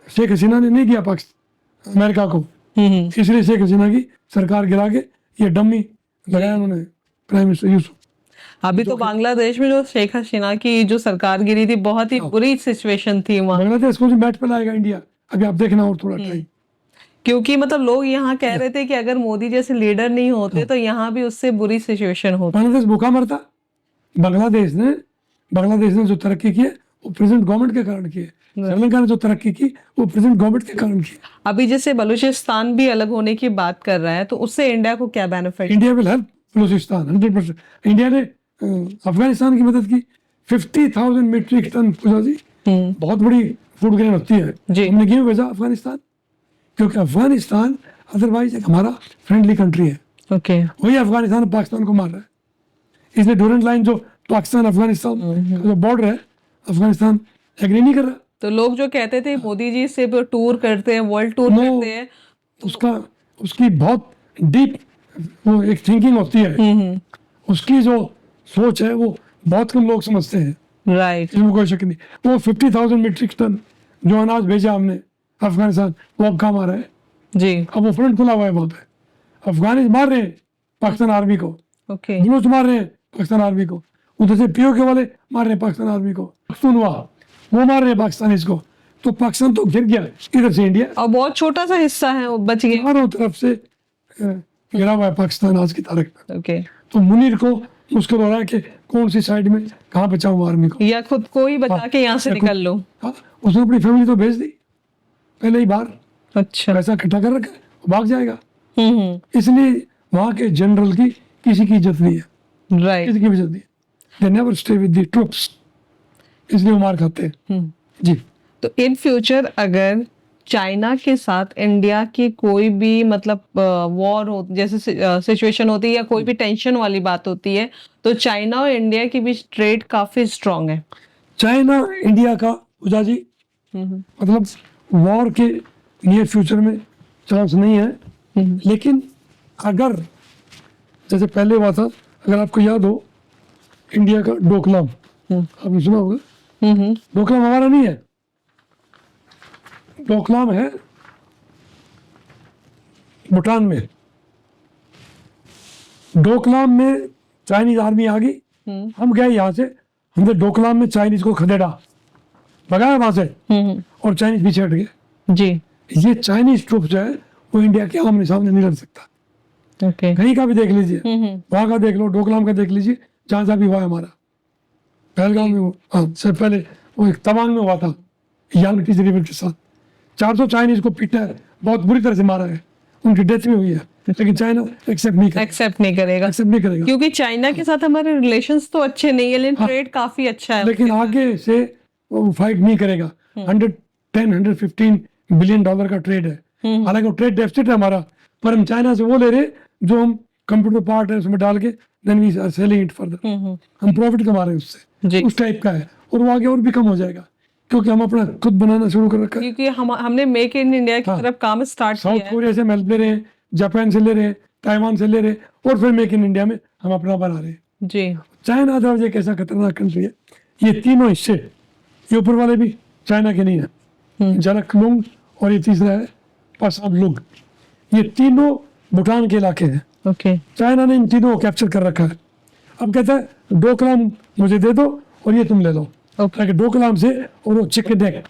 Sheikh Hasina ने नहीं किया पाकिस्तान अमेरिका को, इसलिए शेख हसीना की सरकार गिरा के ये डम्मी लगाया उन्होंने प्राइम मिनिस्टर यूसुफ। अभी तो बांग्लादेश में जो शेख हसीना की जो सरकार गिरी थी बहुत ही बुरी सिचुएशन थी वहाँ। बांग्लादेश को मैच पे लाएगा इंडिया, अभी आप देखना और थोड़ा टाइम, क्योंकि मतलब लोग यहाँ कह रहे थे कि अगर मोदी जैसे लीडर नहीं होते तो यहाँ भी उससे बुरी सिचुएशन होती। बांग्लादेश भूखा मरता। बांग्लादेश ने जो तरक्की की है वो प्रेजेंट गवर्नमेंट के कारण की है। श्रीलंका ने जो तरक्की की वो प्रेजेंट गवर्नमेंट के कारण की। अभी जैसे बलूचिस्तान भी अलग होने की बात कर रहा है तो उससे इंडिया को क्या benefit? India will help Balochistan 100%। India ने अफगानिस्तान की मदद की 50,000 मीट्रिक टन पूजा जी, बहुत बड़ी फूड ग्रेन होती है, हमने क्यों भेजा अफगानिस्तान? क्योंकि अफगानिस्तान अदरवाइज एक हमारा फ्रेंडली कंट्री है। वही अफगानिस्तान पाकिस्तान को मार रहा है, इसलिए डोरेंट लाइन जो पाकिस्तान अफगानिस्तान जो बॉर्डर है अफगानिस्तान एग्री नहीं कर रहा। तो लोग जो कहते थे मोदी जी सिर्फ टूर करते हैं, वर्ल्ड टूर करते हैं, उसकी बहुत डीप वो एक थिंकिंग होती है, उसकी जो सोच है वो बहुत कम लोग समझते हैं। राइट, इसमें कोई शक नहीं। वो 50,000 मीट्रिक टन जो अनाज भेजा हमने अफगानिस्तान वो अब काम आ रहा है जी। अब वो फ्रंट खुला हुआ है वहां पे, अफगानिस्तान मार रहे हैं पाकिस्तान आर्मी को, बलूच मार रहे हैं पाकिस्तान आर्मी को, उधर से पीओके वाले मार रहे हैं पाकिस्तान आर्मी को, पख्तूनख्वा वो मार रहे हैं पाकिस्तानीज को। तो पाकिस्तान तो गिर गया इधर से इंडिया, और बहुत छोटा सा हिस्सा है वो बच गया, चारों तरफ से गिरा हुआ है पाकिस्तान आज की तारीख में। ओके, तो मुनीर को मुश्किल हो रहा है कि कौन सी साइड में कहाँ बचाऊं आर्मी को, या खुद को ही बचा के यहाँ से निकल लो। उसने अपनी फैमिली तो भेज दी पहले ही बाहर, अच्छा, पैसा इकट्ठा कर रखा है, भाग जाएगा। इसलिए वहाँ के जनरल की किसी की इज्जत नहीं है, राइट, किसी की इज्जत नहीं है, they never stay with the troops, इसलिए वो मार खाते हैं जी। तो इन फ्यूचर अगर चाइना के साथ इंडिया की कोई भी मतलब वॉर हो जैसे सिचुएशन होती है या कोई भी टेंशन वाली बात होती है तो चाइना और इंडिया के बीच ट्रेड काफी स्ट्रांग है। चाइना इंडिया का पूजा जी मतलब वॉर के नियर फ्यूचर में चांस नहीं है, लेकिन अगर जैसे पहले हुआ था, अगर आपको याद हो इंडिया का डोकलाम, आपने सुना होगा, डोकलाम हमारा नहीं है, डोकलाम है भूटान में। डोकलाम में चाइनीज आर्मी आ गई, हम गए यहाँ से, हमने डोकलाम में चाइनीज को खदेड़ा, भगाया वहां से, और चाइनीज पीछे हट गए जी। ये चाइनीज ट्रूप जो है वो इंडिया के आमने सामने नहीं लड़ सकता। कहीं का भी देख लीजिए, वहां का देख लो, डोकलाम का देख लीजिए, जहां जहां भी हुआ है हमारा, पहलगाम में से पहले वो एक तवांग में हुआ था यांगटीज रिवर के साथ, 400 चाइनीज को पीटा है, बहुत बुरी तरह से मारा है, उनकी डेथ भी हुई है, लेकिन चाइना एक्सेप्ट नहीं करेगा क्योंकि चाइना के साथ हमारे रिलेशंस तो अच्छे नहीं है, लेकिन ट्रेड काफी अच्छा है, लेकिन आगे से वो फाइट नहीं करेगा। 110-115 बिलियन डॉलर का ट्रेड है, हालांकि वो ट्रेड डेफिसिट है हमारा, पर हम चाइना से वो ले रहे जो हम कंप्यूटर पार्ट है उसमें डाल के then we are selling it further, हम प्रॉफिट कमा रहे हैं उससे, उस टाइप का है, और वो आगे और भी कम हो जाएगा क्योंकि हम अपना खुद बनाना शुरू कर रखा है, क्योंकि हमने मेक इन इंडिया की तरफ काम स्टार्ट किया है। साउथ कोरिया से हम हेल्प ले रहे हैं, जापान से ले रहे हैं, ताइवान से ले रहे हैं, और फिर मेक इन इंडिया में हम अपना बना रहे हैं। जी चाइना अदरवाइज एक ऐसा खतरनाक कंट्री है, ये तीनों हिस्से, ये ऊपर वाले भी चाइना के नहीं है, जरकलुंग और ये तीसरा है पासांगलुंग, ये तीनों भूटान के इलाके हैं। ओके चाइना ने इन तीनों को कैप्चर कर रखा है। अब कहता है डोकलाम मुझे दे दो और ये तुम ले लो, ताकि डोकलाम से और वो चिकन नेक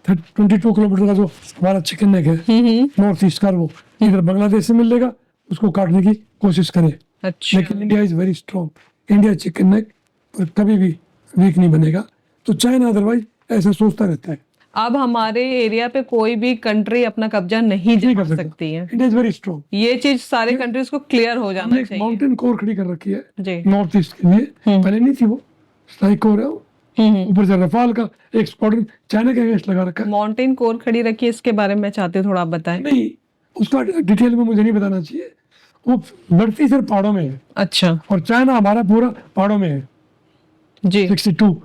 22 किलोमीटर का जो हमारा चिकन नेक है नॉर्थ ईस्ट का, वो इधर बांग्लादेश से मिलेगा, उसको काटने की कोशिश करे। अच्छा लेकिन India is very strong, India chicken neck और कभी भी वीक नहीं बनेगा। तो चाइना अदरवाइज ऐसा सोचता रहता है। अब हमारे एरिया पे कोई भी कंट्री अपना कब्जा नहीं जमा सकती है, इंडिया इज वेरी स्ट्रॉन्ग। ये चीज सारे कंट्रीज को क्लियर हो जाना हमने एक चाहिए। माउंटेन कोर खड़ी कर रखी है जी नॉर्थ ईस्ट के लिए, पहले नहीं थी वो, स्ट्राइक कोर है वो। ऊपर से रफाल का एक स्क्वाड्रन चाइना के अगेंस्ट लगा रखा है। माउंटेन कोर खड़ी रखी है, इसके बारे में चाहते हो थोड़ा आप बताएं। नहीं, उसका डिटेल में मुझे नहीं बताना चाहिए, वो बढ़ती सिर्फ पहाड़ों में है, अच्छा और चाइना हमारा पूरा पहाड़ों में है। जी 62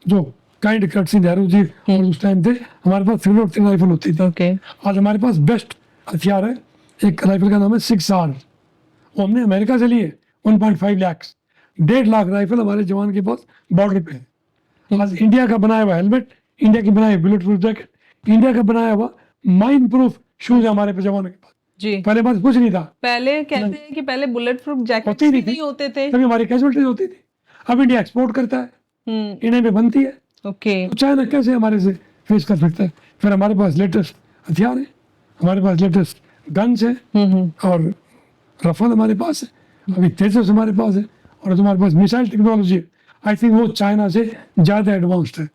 जो काइंड कट सिंह नेहरू जी और उस टाइम थे, हमारे पास 303 राइफल होती थी। ओके आज हमारे पास बेस्ट हथियार है, एक राइफल का नाम है 6R, वो हमने अमेरिका से लिए 1.5 लाख, 1.5 लाख राइफल हमारे जवान के पास बॉर्डर पे है। आज इंडिया का बनाया हुआ हेलमेट, इंडिया की बनाई बुलेट प्रूफ जैकेट, इंडिया का बनाया हुआ माइन प्रूफ शूज हमारे पे जवानों के पास। जी पहले बात कुछ नहीं था, पहले कहते हैं कि पहले बुलेट प्रूफ जैकेट होती नहीं नहीं थी, होते थे। तभी हमारी कैजुअलिटीज होती थी। अब इंडिया एक्सपोर्ट करता है, इंडिया में बनती है, ओके तो चाइना कैसे हमारे से फेस कर सकता है। फिर हमारे पास लेटेस्ट हथियार है, हमारे पास लेटेस्ट गन्स है, और रफाल हमारे पास है, अभी तेजस हमारे पास है, और हमारे पास मिसाइल टेक्नोलॉजी है। आई थिंक वो चाइना से ज़्यादा एडवांस्ड है।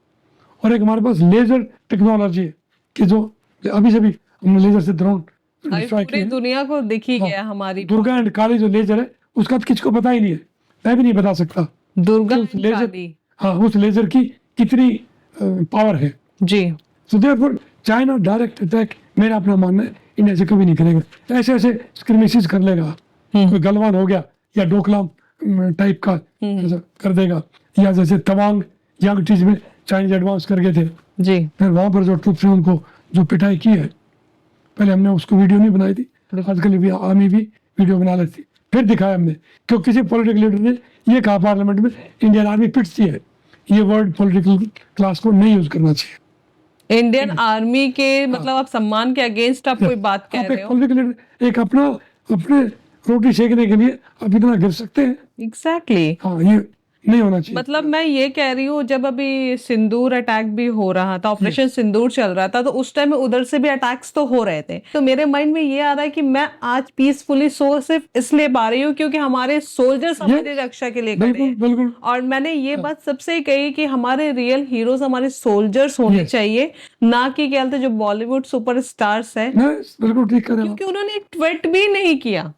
और एक हमारे पास लेजर टेक्नोलॉजी है कि जो अभी से भी हमने लेजर से ड्रोन स्ट्राइक पूरी किए। दुनिया को दिख ही गया हमारी दुर्गा एंड काली जो लेजर है, उसका तो किसको पता ही नहीं है, मैं भी नहीं बता सकता। दुर्गा उस लेजर, काली। हाँ, उस लेजर की कितनी पावर है। जी so therefore China direct attack मेरा अपना मानना है इंडिया से कभी नहीं करेगा। ऐसे ऐसे स्क्रिमिसेस कर लेगा, कोई गलवान हो गया या डोकलाम टाइप का ऐसा कर देगा, या जैसे तवांग यांगटीज में चाइनीज एडवांस कर गए थे, जी फिर वहां पर जो ट्रूप्स ने उनको जो पिटाई की है, पहले हमने उसको वीडियो नहीं बनाई थी, आजकल भी आर्मी भी वीडियो बना लेती, फिर दिखाया हमने, क्योंकि किसी पॉलिटिकल लीडर ने ये कहा पार्लियामेंट में इंडियन आर्मी पिटती है। ये वर्ड पॉलिटिकल क्लास को नहीं यूज करना चाहिए। इंडियन आर्मी के मतलब आप सम्मान के अगेंस्ट आप कोई बात कह आप रहे एक हो। पॉलिटिकल लीडर एक अपने रोटी सेकने के लिए आप इतना गिर सकते हैं? एग्जैक्टली हाँ, ये नहीं होना चाहिए। मतलब मैं ये कह रही हूँ, जब अभी सिंदूर अटैक भी हो रहा था, ऑपरेशन सिंदूर चल रहा था, तो उस टाइम में उधर से भी अटैक्स तो हो रहे थे। तो मेरे माइंड में ये आ रहा है कि मैं आज पीसफुली सो सिर्फ इसलिए पा रही हूँ क्योंकि हमारे सोल्जर्स हमारी रक्षा के लिए खड़े बिल्कुल हैं। बिल्कुल और मैंने ये बात सबसे कही कि हमारे रियल हीरोज हमारे सोल्जर्स होने चाहिए, ना कि क्या कहते हैं जो बॉलीवुड सुपरस्टार्स है, मैं बिल्कुल ठीक कर रहा हूँ। क्योंकि उन्होंने एक ट्वीट भी नहीं किया।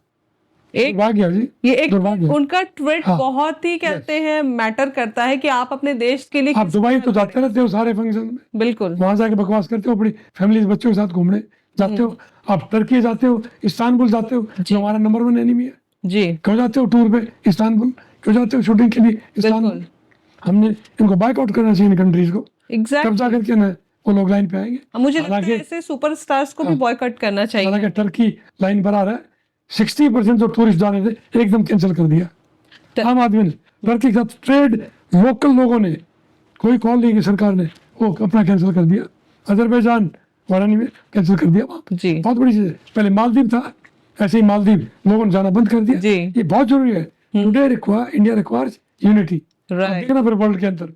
एक दुर्भाग्य जी, ये एक दुर्भाग्य। उनका ट्वीट हाँ, बहुत ही कहते हैं मैटर करता है कि आप अपने देश के लिए आप दुबई तो जाते रहते हो सारे फंक्शन में, बिल्कुल वहां जाके बकवास करते हो, अपनी फैमिली बच्चों के साथ घूमने जाते हो, आप टर्की जाते हो, इस्तानबुल जाते हो, जो हमारा नंबर 1 एनिमी है। जी क्यों जाते हो टूर पे इस्तानबुल, क्यों जाते हो शूटिंग के लिए इस्तानबुल? बिल्कुल हमने इनको बाइकआउट करना चाहिए इन कंट्रीज को, एग्जैक्ट। तब जाकर के ना वो लोग लाइन पे आएंगे। मुझे लगता है हालांकि ऐसे सुपरस्टार्स को भी बॉयकॉट करना चाहिए। हालांकि टर्की लाइन पर आ रहा है, 60% जो टूरिस्ट जाने थे एकदम कैंसिल कर दिया आम आदमी ने। टर्की के साथ ट्रेड लोकल लोगों ने, कोई कॉल नहीं की सरकार ने, वो अपना कैंसिल कर दिया। अजरबैजान वारानी में कैंसिल कर दिया वहाँ। जी बहुत बड़ी चीज है। पहले मालदीव था, ऐसे ही मालदीव लोगों ने जाना बंद कर दिया। जी ये बहुत जरूरी है। Today require India requires unity. Right, देखना फिर वर्ल्ड के अंदर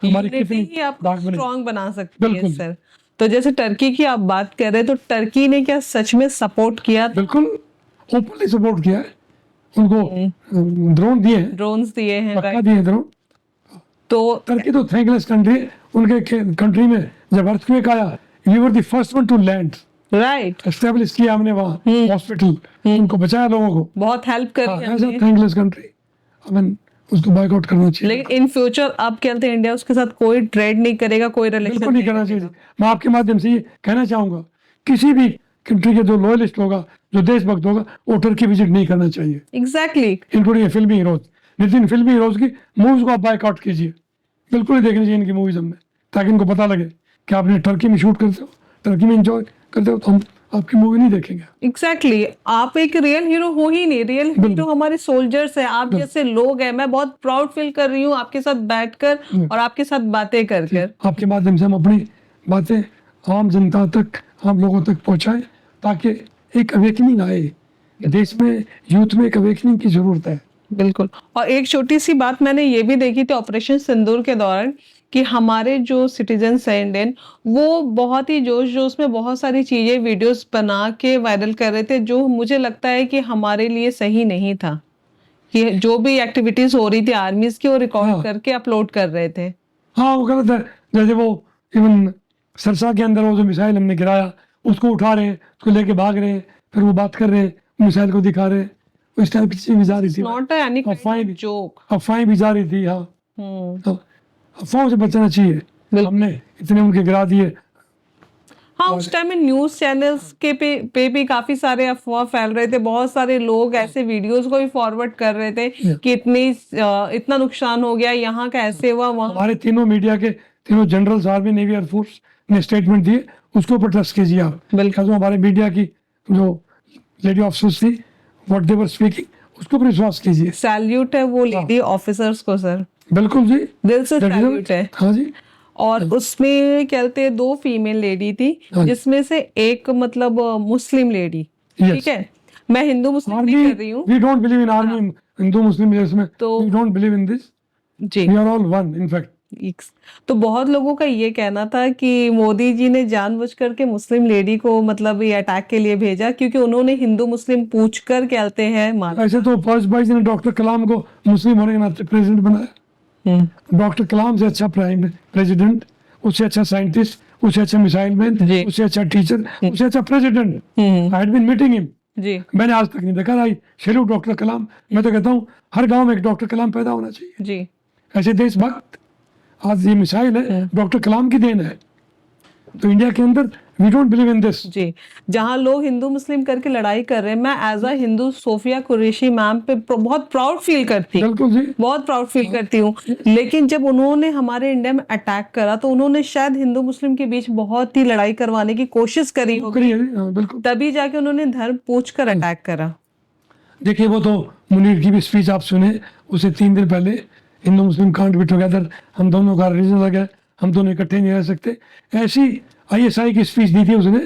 हमारी यूनिटी कितनी ही आपको दाग बने। स्ट्रॉन्ग बना सकती है बिल्कुल। सर। तो जैसे टर्की की आप बात कर रहे हैं, तो टर्की ने क्या सच में सपोर्ट किया? बिल्कुल ओपनली सपोर्ट किया है उनको, ड्रोन दिए हैं, ड्रोन्स दिए हैं, पक्का राइट। दिए हैं ड्रोन। तो टर्की तो थैंकलेस कंट्री है। उनके कंट्री में जब अर्थक्वेक आया, we were the first one to land, right, establish किया हमने वहाँ हॉस्पिटल, उनको बचाया लोगों को। बहुत हेल्प करी ऐसा हमने। थैंकलेस कंट्री, हमें उसको बाइकआउट करना चाहिए। लेकिन इन फ्यूचर आप कहते हैं इंडिया उसके साथ कोई ट्रेड नहीं करेगा, कोई रिलेशन बिल्कुल नहीं करना चाहिए। मैं आपके माध्यम से ये कहना चाहूंगा, किसी भी कंट्री के जो लॉयलिस्ट होगा, जो देशभक्त होगा, वो टर्की विजिट नहीं करना चाहिए, एग्जैक्टली। इंक्लूडिंग फिल्मी हीरोज। नितिन फिल्मी हीरोज की मूवीज को आप बाइकआउट कीजिए, बिल्कुल नहीं देखनी चाहिए इनकी मूवीज हमने, ताकि इनको पता लगे कि आपने टर्की में शूट करते हो, टर्की में एंजॉय करते हो, तो हम आपकी मूवी नहीं देखेंगे। एग्जैक्टली आप एक रियल हीरो हो ही नहीं, रियल हीरो हमारे सोल्जर्स हैं, आप जैसे लोग हैं। मैं बहुत प्राउड फील कर रही हूँ आपके साथ बैठकर और आपके साथ बातें कर कर। आपके माध्यम से हम अपनी बातें आम जनता तक, आम लोगों तक पहुंचाएं, ताकि एक अवेकनिंग आए देश में, यूथ में एक अवेकनिंग की जरूरत है। बिल्कुल। और एक छोटी सी बात मैंने ये भी देखी थी ऑपरेशन सिंदूर के दौरान कि हमारे जो सिटीजन्स हैं इंडियन, वो बहुत ही जोश जोश में बहुत सारी चीजें वीडियोस बना के वायरल कर रहे थे, जो मुझे लगता है कि हमारे लिए सही नहीं था। कि जो भी एक्टिविटीज हो रही थी आर्मीज की, वो रिकॉर्ड करके अपलोड कर रहे थे। हाँ, वो गलत है। जैसे वो इवन सरसा के अंदर वो जो मिसाइल हमने गिराया, उसको उठा रहे हैं, उसको लेके भाग रहे हैं, फिर वो बात कर रहे हैं, मिसाइल को दिखा रहे हैं। उस टाइप की चीजें भी जा रही थी, नॉट एनी जोक, अफवाहें भी जा रही थी। हाँ, अफवाहों से बचना चाहिए। हमने इतने उनके गिरा दिए। हाँ, उस टाइम में न्यूज चैनल्स के पे भी काफी सारे अफवाह फैल रहे थे। बहुत सारे लोग ऐसे वीडियोस को भी फॉरवर्ड कर रहे थे कि इतना नुकसान हो गया, यहाँ का ऐसे हुआ, वहाँ। हमारे तीनों मीडिया के तीनों जनरल्स, आर्मी, नेवी, एयरफोर्स ने स्टेटमेंट दिए, उसके ऊपर ट्रस्ट कीजिए आप। बिल्कुल, हमारे मीडिया की जो लेडी ऑफिसर्स थी, व्हाट दे वर स्पीकिंग, उसके ऊपर विश्वास कीजिए। सैल्यूट है वो लेडी ऑफिसर्स को सर, बिल्कुल जी, दिल से सैल्यूट है। हाँ जी। और उसमें कहते हैं 2 फीमेल लेडी थी, जिसमें से एक मतलब मुस्लिम लेडी। ठीक है, मैं हिंदू मुस्लिम नहीं कर रही हूँ। We don't believe in army, Hindu मुस्लिम इसमें, तो we don't believe in this. Ji, we are all one in fact. तो बहुत लोगों का ये कहना था कि मोदी जी ने जानबूझ करके मुस्लिम लेडी को मतलब ये अटैक के लिए भेजा, क्योंकि उन्होंने हिंदू मुस्लिम पूछ कर कहते हैं मान। ऐसे तो फर्स्ट भाई ने डॉक्टर कलाम को मुस्लिम होने के नाते प्रेसिडेंट बनाया। डॉक्टर कलाम से अच्छा प्राइम प्रेसिडेंट, उससे अच्छा साइंटिस्ट, उससे अच्छा मिसाइल मैन, उससे अच्छा टीचर, उससे अच्छा president. I had been meeting him. जी, मैंने आज तक नहीं देखा। I salute doctor Kalam. मैं तो कहता हूँ हर गांव में एक डॉक्टर कलाम पैदा होना चाहिए। जी, ऐसे देशभक्त। आज ये मिसाइल है डॉक्टर कलाम की देन है। तो इंडिया के अंदर we don't believe in this. जी, जहां लोग हिंदू मुस्लिम करके लड़ाई कर रहे हैं, मैं as a Hindu Sofiya Qureshi ma'am पे बहुत प्राउड फील करती हूँ। बिल्कुल जी, बहुत प्राउड फील करती हूँ। लेकिन जब उन्होंने हमारे इंडिया में अटैक करा, तो उन्होंने शायद हिंदू मुस्लिम के बीच बहुत ही लड़ाई करवाने की कोशिश करी होगी, बिल्कुल, तभी जाके उन्होंने धर्म पूछ कर अटैक करा। देखिए, वो तो मुनीर की भी स्पीच आप सुने, उसे 3 दिन पहले हिंदू मुस्लिम कांट बी टुगेदर, हम दोनों का रीजन लगा है, हम दोनों इकट्ठे नहीं रह सकते, ऐसी ISI की स्पीच दी थी उसने।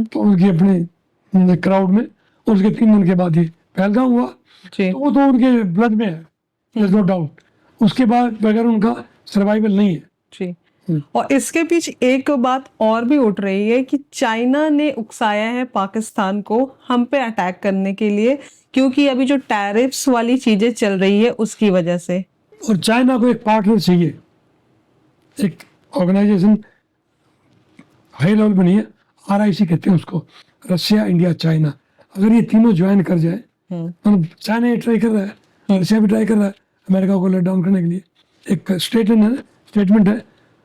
तो उनकी अपने क्राउड में, उसके 3 दिन के बाद ही पहलगाम हुआ। तो वो तो उनके ब्लड में है, नो डाउट। उसके बाद बगैर उनका सर्वाइवल नहीं है जी। और इसके पीछे एक बात और भी उठ रही है कि चाइना ने उकसाया है पाकिस्तान को हम पे अटैक करने के लिए, क्योंकि अभी जो टैरिफ्स वाली चीजें चल रही है उसकी वजह से। और चाइना को एक पार्टनर चाहिए, एक ऑर्गेनाइजेशन हाई लेवल बनी है, RIC कहते हैं उसको, रशिया, इंडिया, चाइना। अगर ये तीनों ज्वाइन कर जाए, मतलब चाइना ये ट्राई कर रहा है, रशिया भी ट्राई कर रहा है अमेरिका को लेट डाउन करने के लिए। एक स्टेटमेंट है,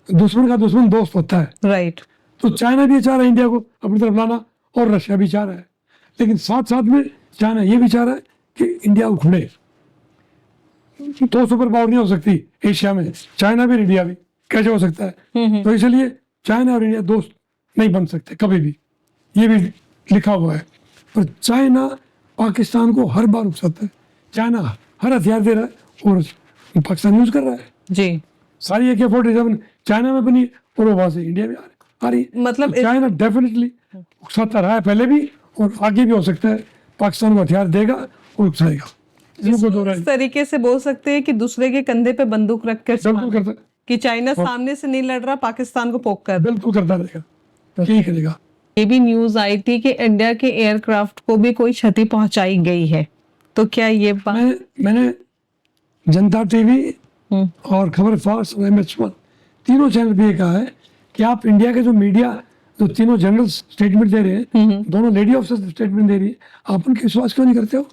दुश्मन का दुश्मन दोस्त होता है। राइट। तो चाइना भी चाह रहा है इंडिया को अपनी तरफ लाना, और रशिया भी चाह रहा है। लेकिन साथ साथ में चाइना ये भी चाह रहा है कि इंडिया उखड़े। 2 सुपर पावर नहीं हो सकती एशिया में, चाइना भी इंडिया भी, कैसे हो सकता है? तो इसलिए चाइना और इंडिया दोस्त नहीं बन सकते कभी भी, ये भी लिखा हुआ है। पर चाइना पाकिस्तान को हर बार उकसाता है, चाइना हर हथियार दे रहा है और पाकिस्तान यूज कर रहा है। जी, सारी AK-47 चाइना में बनी और वो वहां से इंडिया में आ रही है। मतलब तो चाइना डेफिनेटली उकसाता रहा है पहले भी, और आगे भी हो सकता है पाकिस्तान को हथियार देगा और उकसाएगा। इस तरीके से बोल सकते हैं कि दूसरे के कंधे पे बंदूक रख कर बिल्कुल करता है कि चाइना सामने से नहीं लड़ रहा, पाकिस्तान को पोक कर, बिल्कुल करता रहेगा, यही करेगा। ये भी न्यूज आई थी कि इंडिया के एयरक्राफ्ट को भी कोई क्षति पहुंचाई गई है, तो क्या ये बात? मैंने जनता टीवी और खबर फास्ट और MH1 तीनों चैनल पे कहा है कि आप इंडिया के जो मीडिया, जो तीनों जनरल स्टेटमेंट दे रहे हैं, दोनों लेडी ऑफिसर स्टेटमेंट दे रही है, आप उनके विश्वास क्यों नहीं करते हो?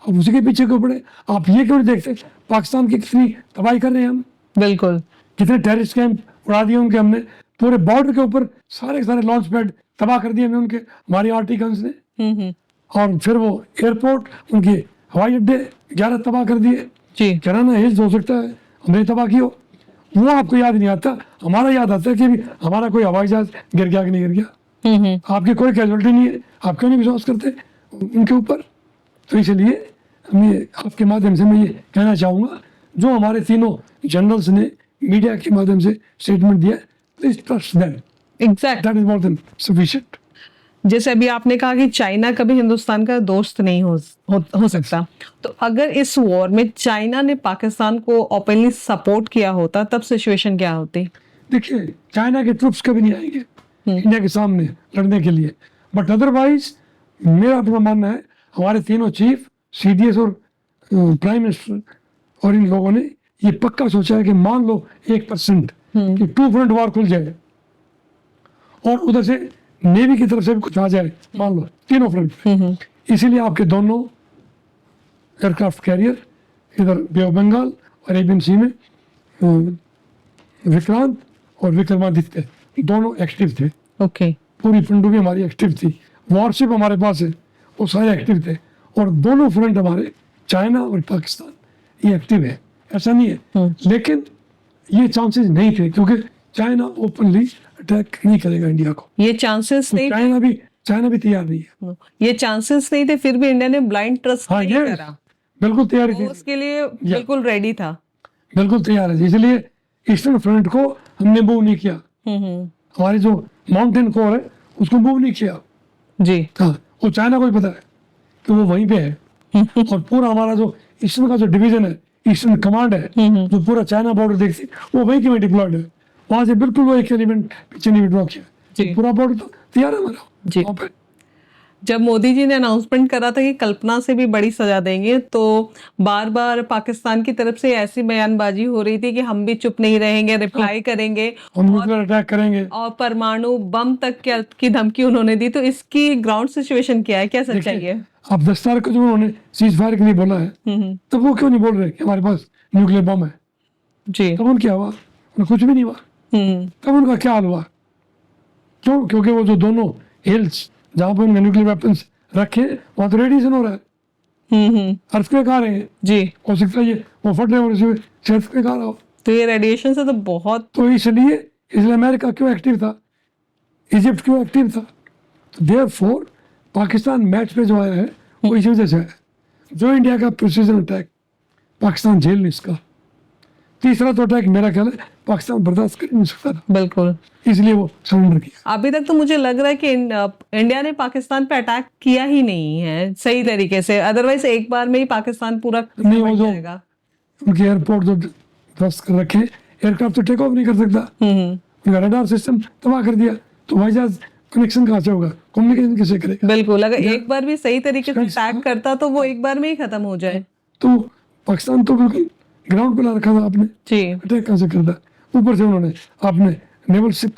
आप उसी के पीछे क्यों पड़े? आप ये क्यों नहीं देखते पाकिस्तान की कितनी तबाही कर रहे हैं हम? बिल्कुल, कितने टेररिस्ट कैंप उड़ा दिए उनके, हमने पूरे बॉर्डर के ऊपर सारे लॉन्च पैड तबाह कर दिए हमने उनके, हमारी आर्टिकल्स ने। और फिर वो एयरपोर्ट, उनके हवाई अड्डे 11 तबाह कर दिए। किराना हिल्स हो सकता है हमने तबाह किया, वो आपको याद नहीं आता, हमारा याद आता है कि हमारा कोई हवाई जहाज गिर गया कि नहीं गिर गया। आपकी कोई कैजुअलिटी नहीं है, आप क्यों नहीं विश्वास करते उनके ऊपर? तो इसलिए मैं आपके माध्यम से मैं ये कहना चाहूँगा, जो हमारे तीनों जनरल्स ने मीडिया के माध्यम से स्टेटमेंट दिया, please trust them, exact. That is more than sufficient. जैसे अभी आपने कहा कि चाइना कभी हिंदुस्तान का दोस्त नहीं हो सकता, तो अगर इस वॉर में चाइना ने पाकिस्तान को ओपनली सपोर्ट किया होता तब सिचुएशन क्या होती? देखिए, चाइना के ट्रुप्स कभी नहीं आएंगे इंडिया के सामने लड़ने के लिए, बट अदरवाइज मेरा अपना मानना है, हमारे तीनों चीफ, सीडीएस और प्राइम मिनिस्टर और इन लोगों ने ये पक्का सोचा है कि मान लो 1% कि 2 फ्रंट वार खुल जाए और उधर से नेवी की तरफ से भी कुछ आ जाए, मान लो तीनों फ्रंट पे, इसीलिए आपके दोनों एयरक्राफ्ट कैरियर इधर बे ऑफ बंगाल और एबियन सी में विक्रांत और विक्रमादित्य दोनों एक्टिव थे। ओके। पूरी पनडुब्बी हमारी एक्टिव थी, वॉरशिप हमारे पास है, वो सारे एक्टिव थे, और दोनों फ्रंट हमारे चाइना और पाकिस्तान ये एक्टिव है, ऐसा नहीं है। लेकिन ये चांसेस नहीं थे क्योंकि चाइना ओपनली अटैक नहीं करेगा इंडिया को, ये चांसेस नहीं, चाइना भी तैयार नहीं है, ये चांसेस नहीं थे, फिर भी इंडिया ने ब्लाइंड ट्रस्ट हाँ नहीं ये करा, बिल्कुल तैयारी वो थी, उसके लिए बिल्कुल रेडी था। बिल्कुल तैयार है, इसलिए ईस्टर्न फ्रंट को हमने मूव नहीं किया, हमारी जो माउंटेन कोर है उसको मूव नहीं किया जी। हाँ, वो चाइना को भी पता है कि वो वहीं पे है, और पूरा हमारा जो ईस्टर्न का जो डिवीजन है, ईस्टर्न कमांड है, जो पूरा चाइना बॉर्डर देखती वो वहीं के में डिप्लॉयड है, वहां से बिल्कुल वो एक एलिमेंट पीछे नहीं विड्रॉ किया, जी। पूरा बॉर्डर तो तैयार है हमारा जी। वहाँ पे। जब मोदी जी ने अनाउंसमेंट करा था कि कल्पना से भी बड़ी सजा देंगे, तो बार बार पाकिस्तान की तरफ से ऐसी बयानबाजी हो रही थी कि हम भी चुप नहीं रहेंगे, रिप्लाई करेंगे हम न्यूक्लियर अटैक करेंगे, और परमाणु बम तक की धमकी उन्होंने दी। तो इसकी ग्राउंड सिचुएशन क्या है, क्या सच्चाई है? अब 10 तारीख को जो उन्होंने सीज फायर के लिए बोला है, तब वो क्यों नहीं बोल रहे कि हमारे पास न्यूक्लियर बम है? जी। तब उनका हुआ, कुछ भी नहीं हुआ, तब उनका क्या हाल हुआ? क्यों? क्योंकि वो जो दोनों हिल्स जहाँ पर उन्होंने न्यूक्लियर वेपन्स रखे, वहाँ तो रेडिएशन हो रहा है, अर्थक्वेक आ रहे हैं जी। हो सकता है ये वो फट रहे हो, अर्थक्वेक आ रहा हो, तो ये रेडिएशन से तो बहुत, तो इसलिए अमेरिका क्यों एक्टिव था, इजिप्ट क्यों एक्टिव था? तो देयरफॉर पाकिस्तान मैच पे जो आया है वो इसी वजह से है, जो इंडिया का प्रिसीजन अटैक पाकिस्तान झेल नहीं इसका, तीसरा तो अटैक मेरा ख्याल है पाकिस्तान बर्दाश्त कर नहीं सकता था, बिल्कुल, इसलिए वो सरेंडर किया। अभी तक तो मुझे लग रहा है कि इंडिया ने पाकिस्तान पे अटैक किया ही नहीं है सही तरीके से, अदरवाइज एक बार में ही पाकिस्तान पूरा नहीं, वो बन जो जाएगा। उनके एयरपोर्ट जो ध्वस्त कर रखे, एयरक्राफ्ट तो टेक ऑफ नहीं कर सकता, उनका रडार सिस्टम तबाह कर दिया, तो हवाई जहाज कनेक्शन कहाँ से होगा, कम्युनिकेशन कैसे करेगा? बिल्कुल, अगर एक बार भी सही तरीके से अटैक करता तो वो एक बार में ही खत्म हो जाए। तो पाकिस्तान तो बिल्कुल ग्राउंड पे ला रखा था आपने, जी। अटैक कहाँ से करता? ऊपर से उन्होंने आपने नेवल शिप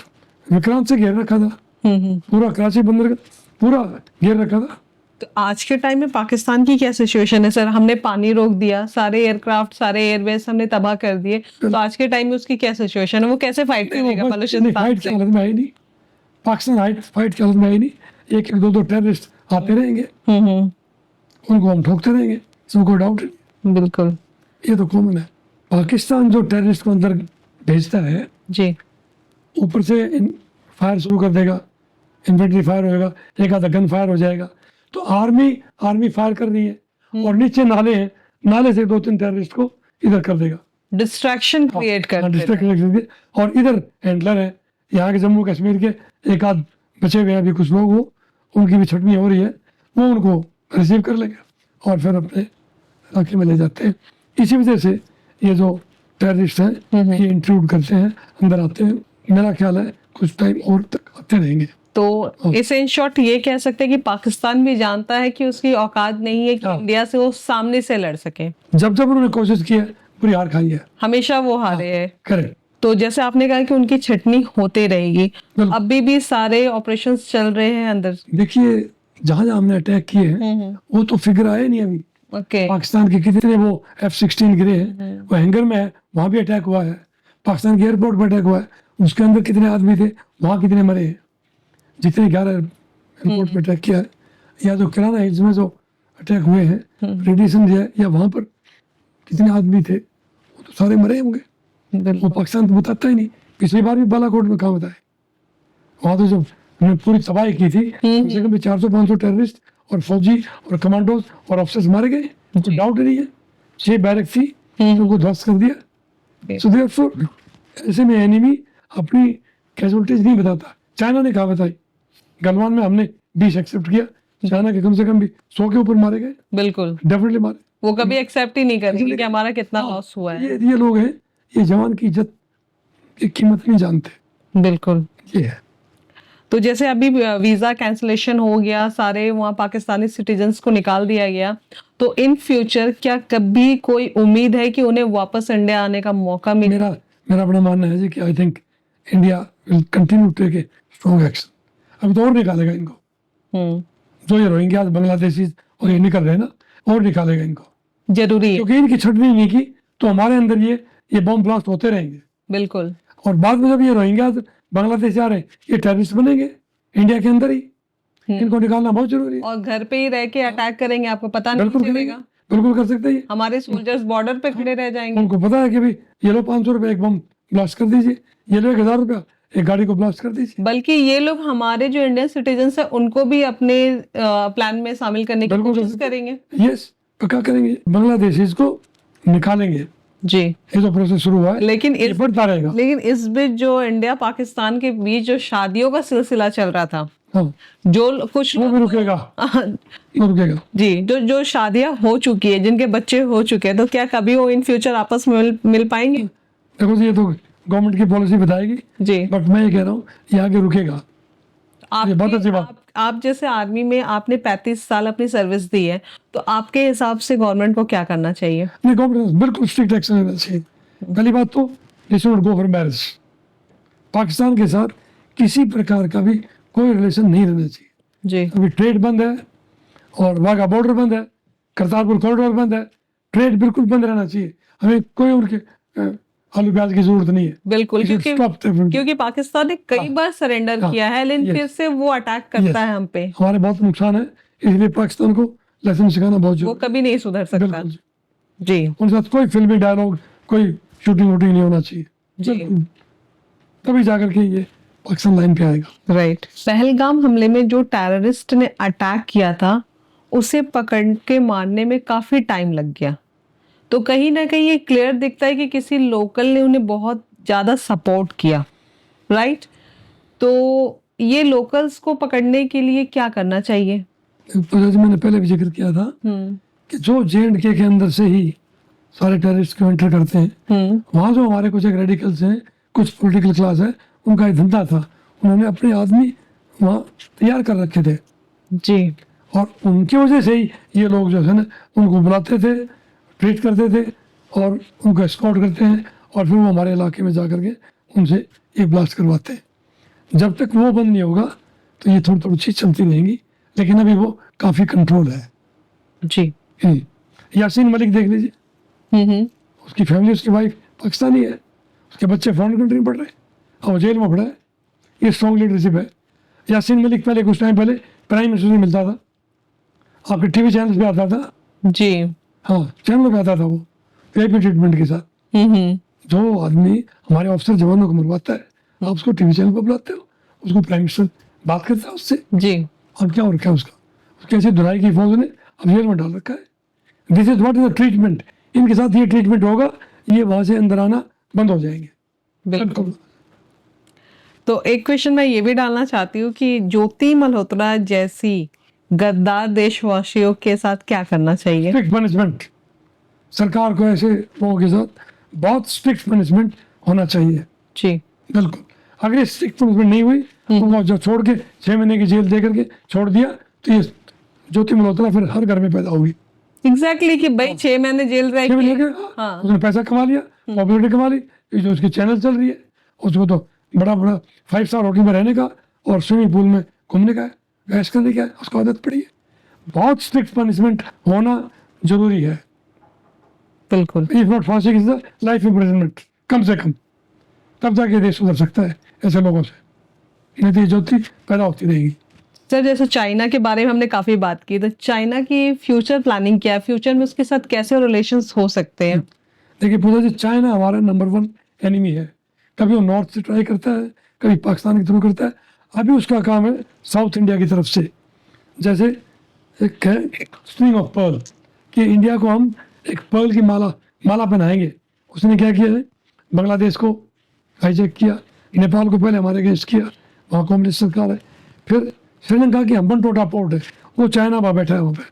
विक्रांत से घेर रखा था, पूरा कराची बंदर का पूरा घेर रखा था। तो आज के टाइम में पाकिस्तान की क्या सिचुएशन है सर? हमने पानी रोक दिया, सारे एयरक्राफ्ट, सारे एयरवेज हमने तबाह कर दिए, तो आज के टाइम में उसकी क्या सिचुएशन है? वो कैसे फाइट करेगा बलूचिस्तान फाइट की से? हालत में आई नहीं, पाकिस्तान फाइट की हालत में आई नहीं, एक दो टेररिस्ट आते रहेंगे, उनको हम ठोकते रहेंगे, सबको डाउट है। बिल्कुल, ये तो कॉमन है। पाकिस्तान जो टेररिस्ट को अंदर भेजता है जी, ऊपर से फायर शुरू कर देगा, इन्फेंट्री फायर होएगा, एक आधा गन फायर हो जाएगा, तो आर्मी फायर कर रही है और नीचे नाले हैं, नाले से 2-3 टेररिस्ट को इधर कर देगा, डिस्ट्रैक्शन क्रिएट कर डिस्ट्रैक्ट, और इधर हैंडलर है यहाँ के जम्मू कश्मीर के, एक आध बचे हुए अभी कुछ लोग, वो उनकी भी छटनी हो रही है, वो उनको रिसीव कर लेगा और फिर अपने इलाके में ले जाते हैं। इसी वजह से ये जो टेररिस्ट हैं ये इंट्रूड करते हैं, अंदर आते हैं, मेरा ख्याल है कुछ टाइम और तक आते रहेंगे। तो इसे इन शॉर्ट ये कह सकते हैं कि पाकिस्तान भी जानता है कि उसकी औकात नहीं है कि इंडिया से वो सामने से लड़ सके, जब उन्होंने कोशिश की है पूरी हार खाई है, हमेशा वो हारे है। करेक्ट। तो जैसे आपने कहा कि उनकी छटनी होते रहेगी, अभी भी सारे ऑपरेशंस चल रहे हैं अंदर। देखिए जहां हमने अटैक किए हैं वो तो फिगर आए नहीं अभी, ओके, पाकिस्तान के कितने वो F-16 गिरे हैं, वो हैंगर में है, वहां भी अटैक हुआ है, पाकिस्तान के एयरपोर्ट पर अटैक हुआ है, उसके अंदर कितने आदमी थे, वहां कितने मरे हैं, जितने 11 एयरपोर्ट पर अटैक किया है, या जो किराना हिल्स में जो अटैक हुए हैं, रेडिएशन दिया है, या वहां पर कितने आदमी थे, वो तो सारे मरे होंगे, वो पाकिस्तान तो बताता ही नहीं। पिछली बार भी बालाकोट में कहाँ बताए, वहाँ तो जब उन्होंने पूरी तबाही की थी। कम से कम 400-500 टेररिस्ट और फौजी और कमांडोज और ऑफिसर्स मारे गए, कोई डाउट नहीं है। 6 बैरक थी, उनको ध्वस्त कर दिया। सो देयरफॉर ऐसे में एनिमी अपनी कैजुअलिटीज नहीं बताता। चाइना ने कहा बताई, गलवान में हमने 20 एक्सेप्ट किया, चाइना के कम से कम भी 100 के ऊपर मारे गए, बिल्कुल डेफिनेटली मारे। वो कभी एक्सेप्ट ही नहीं करेंगे कि हमारा कितना लॉस हुआ है। ये लोग हैं, ये जवान की इज्जत की कीमत नहीं जानते। बिल्कुल। ये है। तो जैसे अभी वीजा कैंसलेशन हो गया, सारे वहाँ पाकिस्तानी सिटीजन्स को निकाल दिया गया, तो इन फ्यूचर क्या कभी कोई उम्मीद है कि उन्हें वापस इंडिया आने का मौका मिले? मेरा अपना मानना है जी कि I think India will continue to take a strong action. अभी तो और निकालेगा इनको, जो ये रोहिंग्या बांग्लादेशी और ये निकल रहे हैं ना, और निकालेगा इनको, जरूरी है। क्योंकि इनकी छटनी नहीं की तो हमारे अंदर ये बॉम्ब ब्लास्ट होते रहेंगे। बिल्कुल। और बाद में जब ये रोहिंग्या बांग्लादेश आ रहे हैं, ये टेररिस्ट बनेंगे इंडिया के अंदर ही। इनको निकालना बहुत जरूरी है। और घर पे ही रह के अटैक करेंगे, आपको पता नहीं बिल्कुल चलेगा। बिल्कुल कर सकते हैं। हमारे सोल्जर्स बॉर्डर पे खड़े रह जाएंगे। उनको पता है कि भाई ये लो 500 रुपये एक बम ब्लास्ट कर दीजिए, ये लो 1000 रुपया एक गाड़ी को ब्लास्ट कर दीजिए। बल्कि ये लोग हमारे जो इंडियन सिटीजन्स हैं उनको भी अपने प्लान में शामिल करने की कोशिश करेंगे। यस, पक्का करेंगे। बांग्लादेशीज को निकालेंगे जी। ये तो प्रोसेस शुरू हुआ है, लेकिन ये बढ़ता रहेगा। लेकिन इस बीच जो इंडिया पाकिस्तान के बीच जो शादियों का सिलसिला चल रहा था, हाँ, जो कुछ वो भी रुकेगा, वो रुकेगा जी। जो शादियां हो चुकी है, जिनके बच्चे हो चुके हैं, तो क्या कभी वो इन फ्यूचर आपस में मिल पाएंगे? देखो जी, ये तो गवर्नमेंट की पॉलिसी बताएगी जी। बट मैं ये कह रहा हूँ ये आगे रुकेगा। ये बहुत अच्छी बात। आप जैसे आर्मी में आपने 35 साल अपनी सर्विस दी है, तो आपके हिसाब से गवर्नमेंट को क्या करना चाहिए? नहीं, गवर्नमेंट बिल्कुल स्ट्रिक्ट एक्शन लेना चाहिए। पहली बात तो they should not go for marriage. Pakistan के साथ किसी प्रकार का भी कोई रिलेशन नहीं रहना चाहिए जी। अभी ट्रेड बंद है और वाघा बॉर्डर बंद है, करतारपुर कॉरिडोर बंद है, ट्रेड बिल्कुल बंद रहना चाहिए। हमें कोई उनके आलू प्याज की जरूरत नहीं है। बिल्कुल, क्योंकि पाकिस्तान ने कई बार सरेंडर किया है, लेकिन फिर से वो अटैक करता है हम पे। हमारे बहुत नुकसान है, इसलिए पाकिस्तान को लेसन सिखाना बहुत जरूरी। वो कभी नहीं सुधर सकता जी। उनके साथ कोई फिल्मी डायलॉग, कोई शूटिंग वूटिंग नहीं होना चाहिए जी। तभी जाकर के ये पाकिस्तान लाइन पे आएगा। राइट। पहलगाम हमले में जो टेररिस्ट ने अटैक किया था, उसे पकड़ के मारने में काफी टाइम लग गया, तो कहीं ना कहीं ये क्लियर दिखता है कि किसी लोकल ने उन्हें बहुत ज्यादा सपोर्ट किया। राइट। तो ये लोकल्स को पकड़ने के लिए क्या करना चाहिए? जैसे मैंने पहले भी जिक्र किया था कि जो J&K के अंदर से ही सारे टेररिस्ट को एंटर करते हैं, वहाँ जो हमारे कुछ एक रेडिकल्स हैं, कुछ पॉलिटिकल क्लास है, उनका एक धंधा था। उन्होंने अपने आदमी वहाँ तैयार कर रखे थे जी। और उनकी वजह से ही ये लोग जो है ना उनको बुलाते थे, ट्रीट करते थे और उनको एस्कॉर्ट करते हैं और फिर वो हमारे इलाके में जा करके उनसे ये ब्लास्ट करवाते हैं। जब तक वो बंद नहीं होगा तो ये थोड़ी थोड़ी चीज चलती रहेंगी, लेकिन अभी वो काफ़ी कंट्रोल है जी। यासीन मलिक देख लीजिए, उसकी फैमिली, उसकी वाइफ पाकिस्तानी है, उसके बच्चे फॉरेन कंट्री में पढ़ रहे हैं और जेल में पढ़ा है। ये स्ट्रॉन्ग लीडरशिप है। यासीन मलिक पहले कुछ टाइम पहले प्राइम मिनिस्टर से मिलता था, आपके टीवी चैनल पे आता था जी। हाँ, चैनल पे आता था वो वीआईपी ट्रीटमेंट के साथ। जो आदमी हमारे ऑफिसर जवानों को मरवाता है, आप उसको टीवी चैनल पर बुलाते हो, उसको प्राइम मिनिस्टर बात करता है उससे जी। और क्या और क्या उसका उसकी ऐसी धुलाई की फौज ने अब जेल में डाल रखा है। This is what is the treatment. इनके साथ ये ट्रीटमेंट होगा, ये वहां से अंदर आना बंद हो जाएंगे। बिल्कुल। तो एक क्वेश्चन मैं ये भी डालना चाहती हूँ कि ज्योति मल्होत्रा जैसी गद्दार देशवासियों के साथ क्या करना चाहिए? Strict punishment. सरकार को ऐसे लोगों के साथ बहुत स्ट्रिक्ट पनिशमेंट होना चाहिए जी। बिल्कुल। अगर ये स्ट्रिक्ट पनिशमेंट नहीं हुई तो जब छोड़ के 6 महीने की जेल दे करके छोड़ दिया तो ये ज्योति मल्होत्रा फिर हर घर में पैदा होगी। एग्जैक्टली कि भाई 6 महीने जेल रह के हाँ, उसने पैसा कमा लिया, पॉपुलरिटी कमा ली, जो उसकी चैनल चल रही है उसको तो बड़ा बड़ा 5 स्टार होटल में रहने का और स्विमिंग पूल में घूमने का, ऐश करने का उसको आदत पड़ी है। बहुत स्ट्रिक्ट पनिशमेंट होना जरूरी है। बिल्कुल। इफ नॉट फांसी इज द लाइफ इम्प्रिजनमेंट, कम से कम, तब तक ये देश सुधर सकता है ऐसे लोगों से। नहीं तो ये ज्योति पैदा होती रहेगी। सर, जैसे चाइना के बारे में हमने काफी बात की, तो चाइना की फ्यूचर प्लानिंग क्या है? फ्यूचर में उसके साथ कैसे रिलेशंस हो सकते हैं? देखिए पूजा जी, चाइना हमारा नंबर 1 एनिमी है। कभी वो नॉर्थ से ट्राई करता है, कभी पाकिस्तान के थ्रू करता है। अभी उसका काम है साउथ इंडिया की तरफ से, जैसे एक है स्ट्रिंग ऑफ पर्ल, कि इंडिया को हम एक पर्ल की माला पहनाएंगे। उसने क्या किया है, बांग्लादेश को हाईजैक किया, नेपाल को पहले हमारे अगेंस्ट किया, वहाँ कम्युनिस्ट सरकार है। फिर श्रीलंका की हम्बनटोटा पोर्ट है, वो चाइना वहाँ बैठा है वहाँ पे,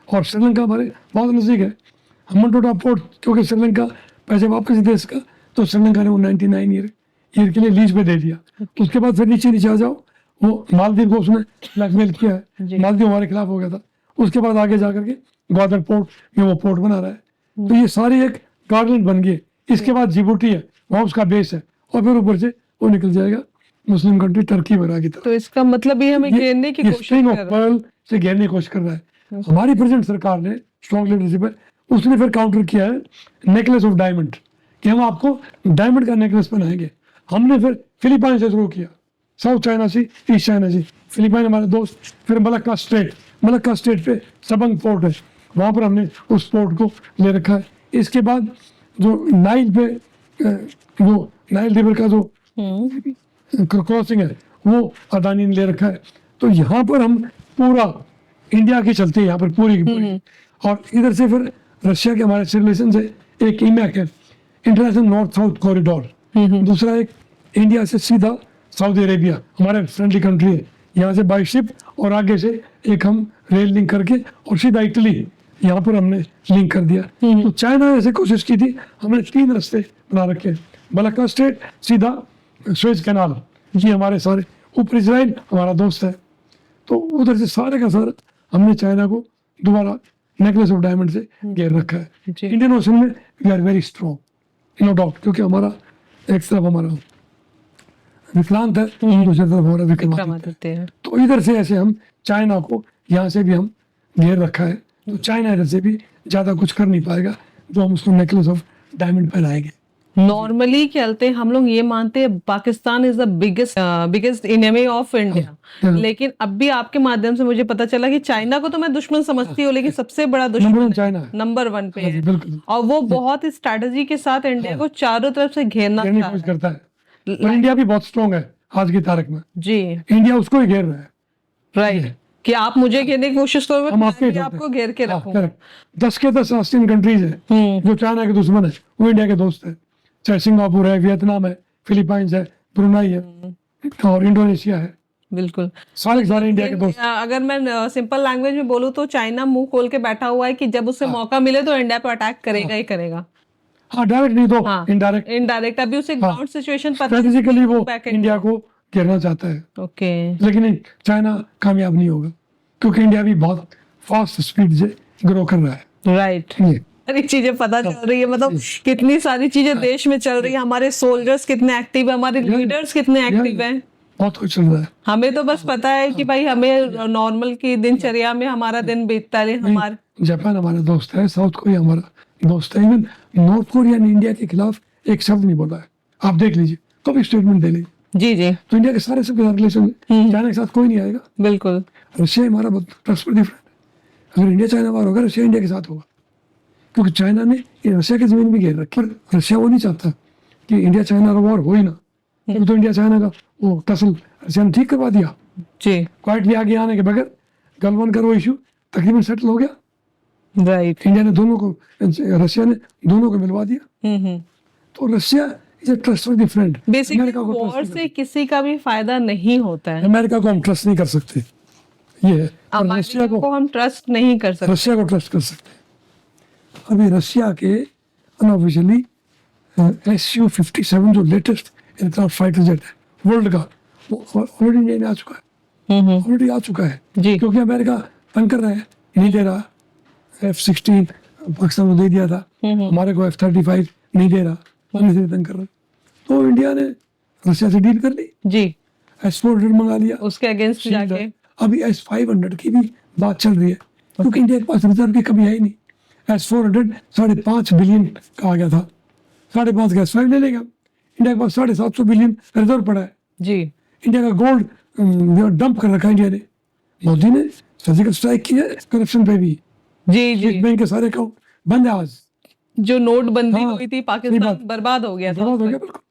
और श्रीलंका हमारे बहुत नज़दीक है। हम्बनटोटा पोर्ट क्योंकि श्रीलंका पैसे वापस नहीं दे सका, तो श्रीलंका ने वो 99 ईयर के लिए लीज पे दे दिया। उसके बाद फिर नीचे आ जाओ, वो मालदीव को उसने ब्लैकमेल किया है, मालदीव हमारे खिलाफ हो गया था। उसके बाद आगे जा करके ग्वादर पोर्ट में वो पोर्ट बना रहा है। तो ये सारी एक गार्डन बन गई। इसके बाद जिबूटी है, वहाँ उसका बेस है, और फिर ऊपर से वो निकल जाएगा मुस्लिम कंट्री टर्की वगैरह की तरफ। तो इसका मतलब ये हमें घेरने की कोशिश स्ट्रिंग ऑफ कर रहा है। पर्ल से घेरने की कोशिश कर रहा है। हमारी प्रेजेंट सरकार ने स्ट्रॉन्ग लीडरशिप है, उसने फिर काउंटर किया है नेकलेस ऑफ डायमंड, कि हम आपको डायमंड का नेकलेस बनाएंगे। हमने फिर फिलीपाइन से शुरू किया, साउथ चाइना सी, ईस्ट चाइना सी, फिलीपाइन हमारे दोस्त। फिर मलक्का स्टेट पे सबंग पोर्ट है, वहाँ पर हमने उस पोर्ट को ले रखा है। इसके बाद जो नाइल पे वो नाइल रिवर का जो क्रॉसिंग है, वो अदानी ने ले रखा है। तो यहाँ पर हम पूरा इंडिया की चलती है यहाँ पर पूरी की पूरी। और इधर से फिर रशिया के हमारे रिलेशन से एक ईमैक है, इंटरनेशनल नॉर्थ साउथ कॉरिडोर। दूसरा एक इंडिया से सीधा सऊदी अरेबिया, हमारे फ्रेंडली कंट्री है, यहाँ से बाई शिप, और आगे से एक हम रेल लिंक करके और सीधा इटली, यहाँ पर हमने लिंक कर दिया। तो चाइना ने ऐसे कोशिश की थी, हमने 3 रास्ते बना रखे हैं। मलक्का स्ट्रेट, सीधा सुएज कैनाल, ये हमारे सारे, ऊपर इजराइल हमारा दोस्त है। तो उधर से सारे का सारा हमने चाइना को दोबारा नेकलेस ऑफ डायमंड से घेर रखा है। इंडियन ओशन में we are very strong, no doubt, क्योंकि हमारा एक तरफ हमारा विक्रांत है, दूसरी तरफ हमारा विक्रमादित्य है। तो इधर से ऐसे हम चाइना को यहाँ से भी हम घेर रखा है। तो चाइना इधर से भी ज्यादा कुछ कर नहीं पाएगा, जो हम उसको नेकलेस ऑफ डायमंड पहनाएंगे। नॉर्मली कहते हैं हम लोग ये मानते हैं Pakistan is the biggest enemy of India, लेकिन अब भी आपके माध्यम से मुझे पता चला कि चाइना को तो मैं दुश्मन समझती हूँ, लेकिन सबसे बड़ा दुश्मन चाइना है, नंबर 1 पे है। बिल्कुल। और वो बहुत स्ट्रेटजी के साथ इंडिया को चारों तरफ से घेरना कोशिश करता है। और इंडिया भी बहुत स्ट्रॉन्ग है आज की तारीख में जी। इंडिया उसको ही घेर रहा है, राइट, कि आप मुझे घेरने की कोशिश करो, हम आपको घेर के रखूंगा। 10 के 10 आसियान कंट्रीज है जो चाइना के दुश्मन है, वो इंडिया के दोस्त है। चाहे सिंगापुर है, वियतनाम है, फिलीपाइंस है, ब्रुनाई है, और इंडोनेशिया है। बिल्कुल, सारे इंडिया के दोस्त। अगर मैं सिंपल लैंग्वेज में बोलूँ तो चाइना मुंह खोल के बैठा हुआ है कि जब उसे मौका मिले तो इंडिया पे अटैक करेगा ही करेगा। हाँ, डायरेक्ट नहीं तो इनडायरेक्ट अभी उसे ग्राउंड सिचुएशन पर स्ट्रेटेजिकली वो इंडिया को घेरना चाहता है। ओके, लेकिन चाइना कामयाब नहीं होगा, क्योंकि इंडिया भी बहुत फास्ट स्पीड से ग्रो कर रहा है। राइट, सारी चीजें पता चल रही है, मतलब कितनी सारी चीजें देश में चल रही है, हमारे सोल्जर्स कितने एक्टिव है, हमारे लीडर्स कितने एक्टिव हैं, बहुत कुछ चल रहा है। हमें तो बस पता है कि भाई हमें नॉर्मल की दिनचर्या में हमारा दिन बीतता है। हमारे जापान हमारा दोस्त है, साउथ कोरिया हमारा दोस्त है, इवन नॉर्थ कोरिया ने इंडिया के खिलाफ एक शब्द नहीं बोला है। आप देख लीजिए, कभी स्टेटमेंट दे लीजिए। जी जी, तो इंडिया के सारे सबके साथ रिलेशन, चाइना के साथ कोई नहीं आएगा। बिल्कुल, रशिया हमारा बहुत ट्रस्टवर्दी फ्रेंड है। अगर इंडिया चाइना वार होगा, रशिया इंडिया के साथ होगा, क्योंकि चाइना ने ये रशिया की जमीन भी घेर रखी। पर रशिया वो नहीं चाहता कि इंडिया चाइना का वॉर हो ही ना, तो इंडिया चाइना का वो टसल रशिया ने ठीक करवा दिया जी, क्वाइटली आगे आने के बगैर। गलवान का वो इशू तकरीबन सेटल हो गया। राइट, इंडिया ने दोनों को, रशिया ने दोनों को मिलवा दिया। तो Russia is a trustworthy friend. Basically war से किसी का भी फायदा नहीं होता है। अमेरिका को हम ट्रस्ट नहीं कर सकते, ये है। रशिया को हम ट्रस्ट नहीं कर सकते, रशिया को ट्रस्ट कर सकते। अभी रशिया के अनऑफिशियली Su-57 जो लेटेस्ट एयरक्राफ्ट फाइटर जेट है वर्ल्ड का, वो ऑलरेडी इंडिया में आ चुका है, ऑलरेडी आ चुका है जी। क्योंकि अमेरिका तंग कर रहा है, नहीं दे रहा। F-16 पाकिस्तान को दे दिया था, हमारे को F-35 नहीं दे रहा, तंग कर रहा। तो इंडिया ने रशिया से डील कर ली जी, S-400 मंगा लिया उसके अगेंस्ट जाके। अभी S-500 की भी बात चल रही है, क्योंकि इंडिया के पास रिजर्व की कमी है ही नहीं। S-400 $5.5 बिलियन का आ गया था, 5.5 का S-5 ले लेगा। इंडिया के पास 750 बिलियन रिजर्व पड़ा है जी। इंडिया का गोल्ड डंप कर रखा है इंडिया ने। मोदी ने सर्जिकल स्ट्राइक की है करप्शन पे भी जी जी। बैंक के सारे अकाउंट बंद है आज। जो नोटबंदी हुई थी, पाकिस्तान बर्बाद हो गया था। बर्बाद हो गया बिल्कुल,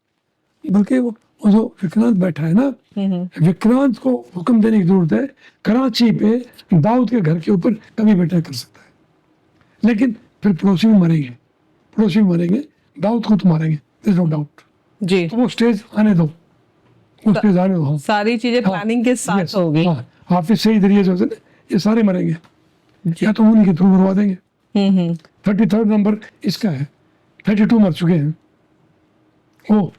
बल्कि वो वो जो विक्रांत बैठा है ना, विक्रांत को हुक्म देने की जरूरत है। कराची पे दाऊद के घर के ऊपर कभी बेटा कर सकता है, लेकिन फिर पड़ोसी भी मरेंगे, पड़ोसी भी मरेंगे, दाऊद को तो मारेंगे, नो डाउट। जी, तो वो स्टेज आने दो, वो स्टेज आने दो। हाँ, सारी चीजें प्लानिंग के साथ yes, होगी। हाँ, हाफिज सईद रियाज जो है ना, ये सारे मरेंगे, या तो उन्हीं के थ्रू मरवा देंगे। 33rd नंबर इसका है, 32 मर चुके हैं, वो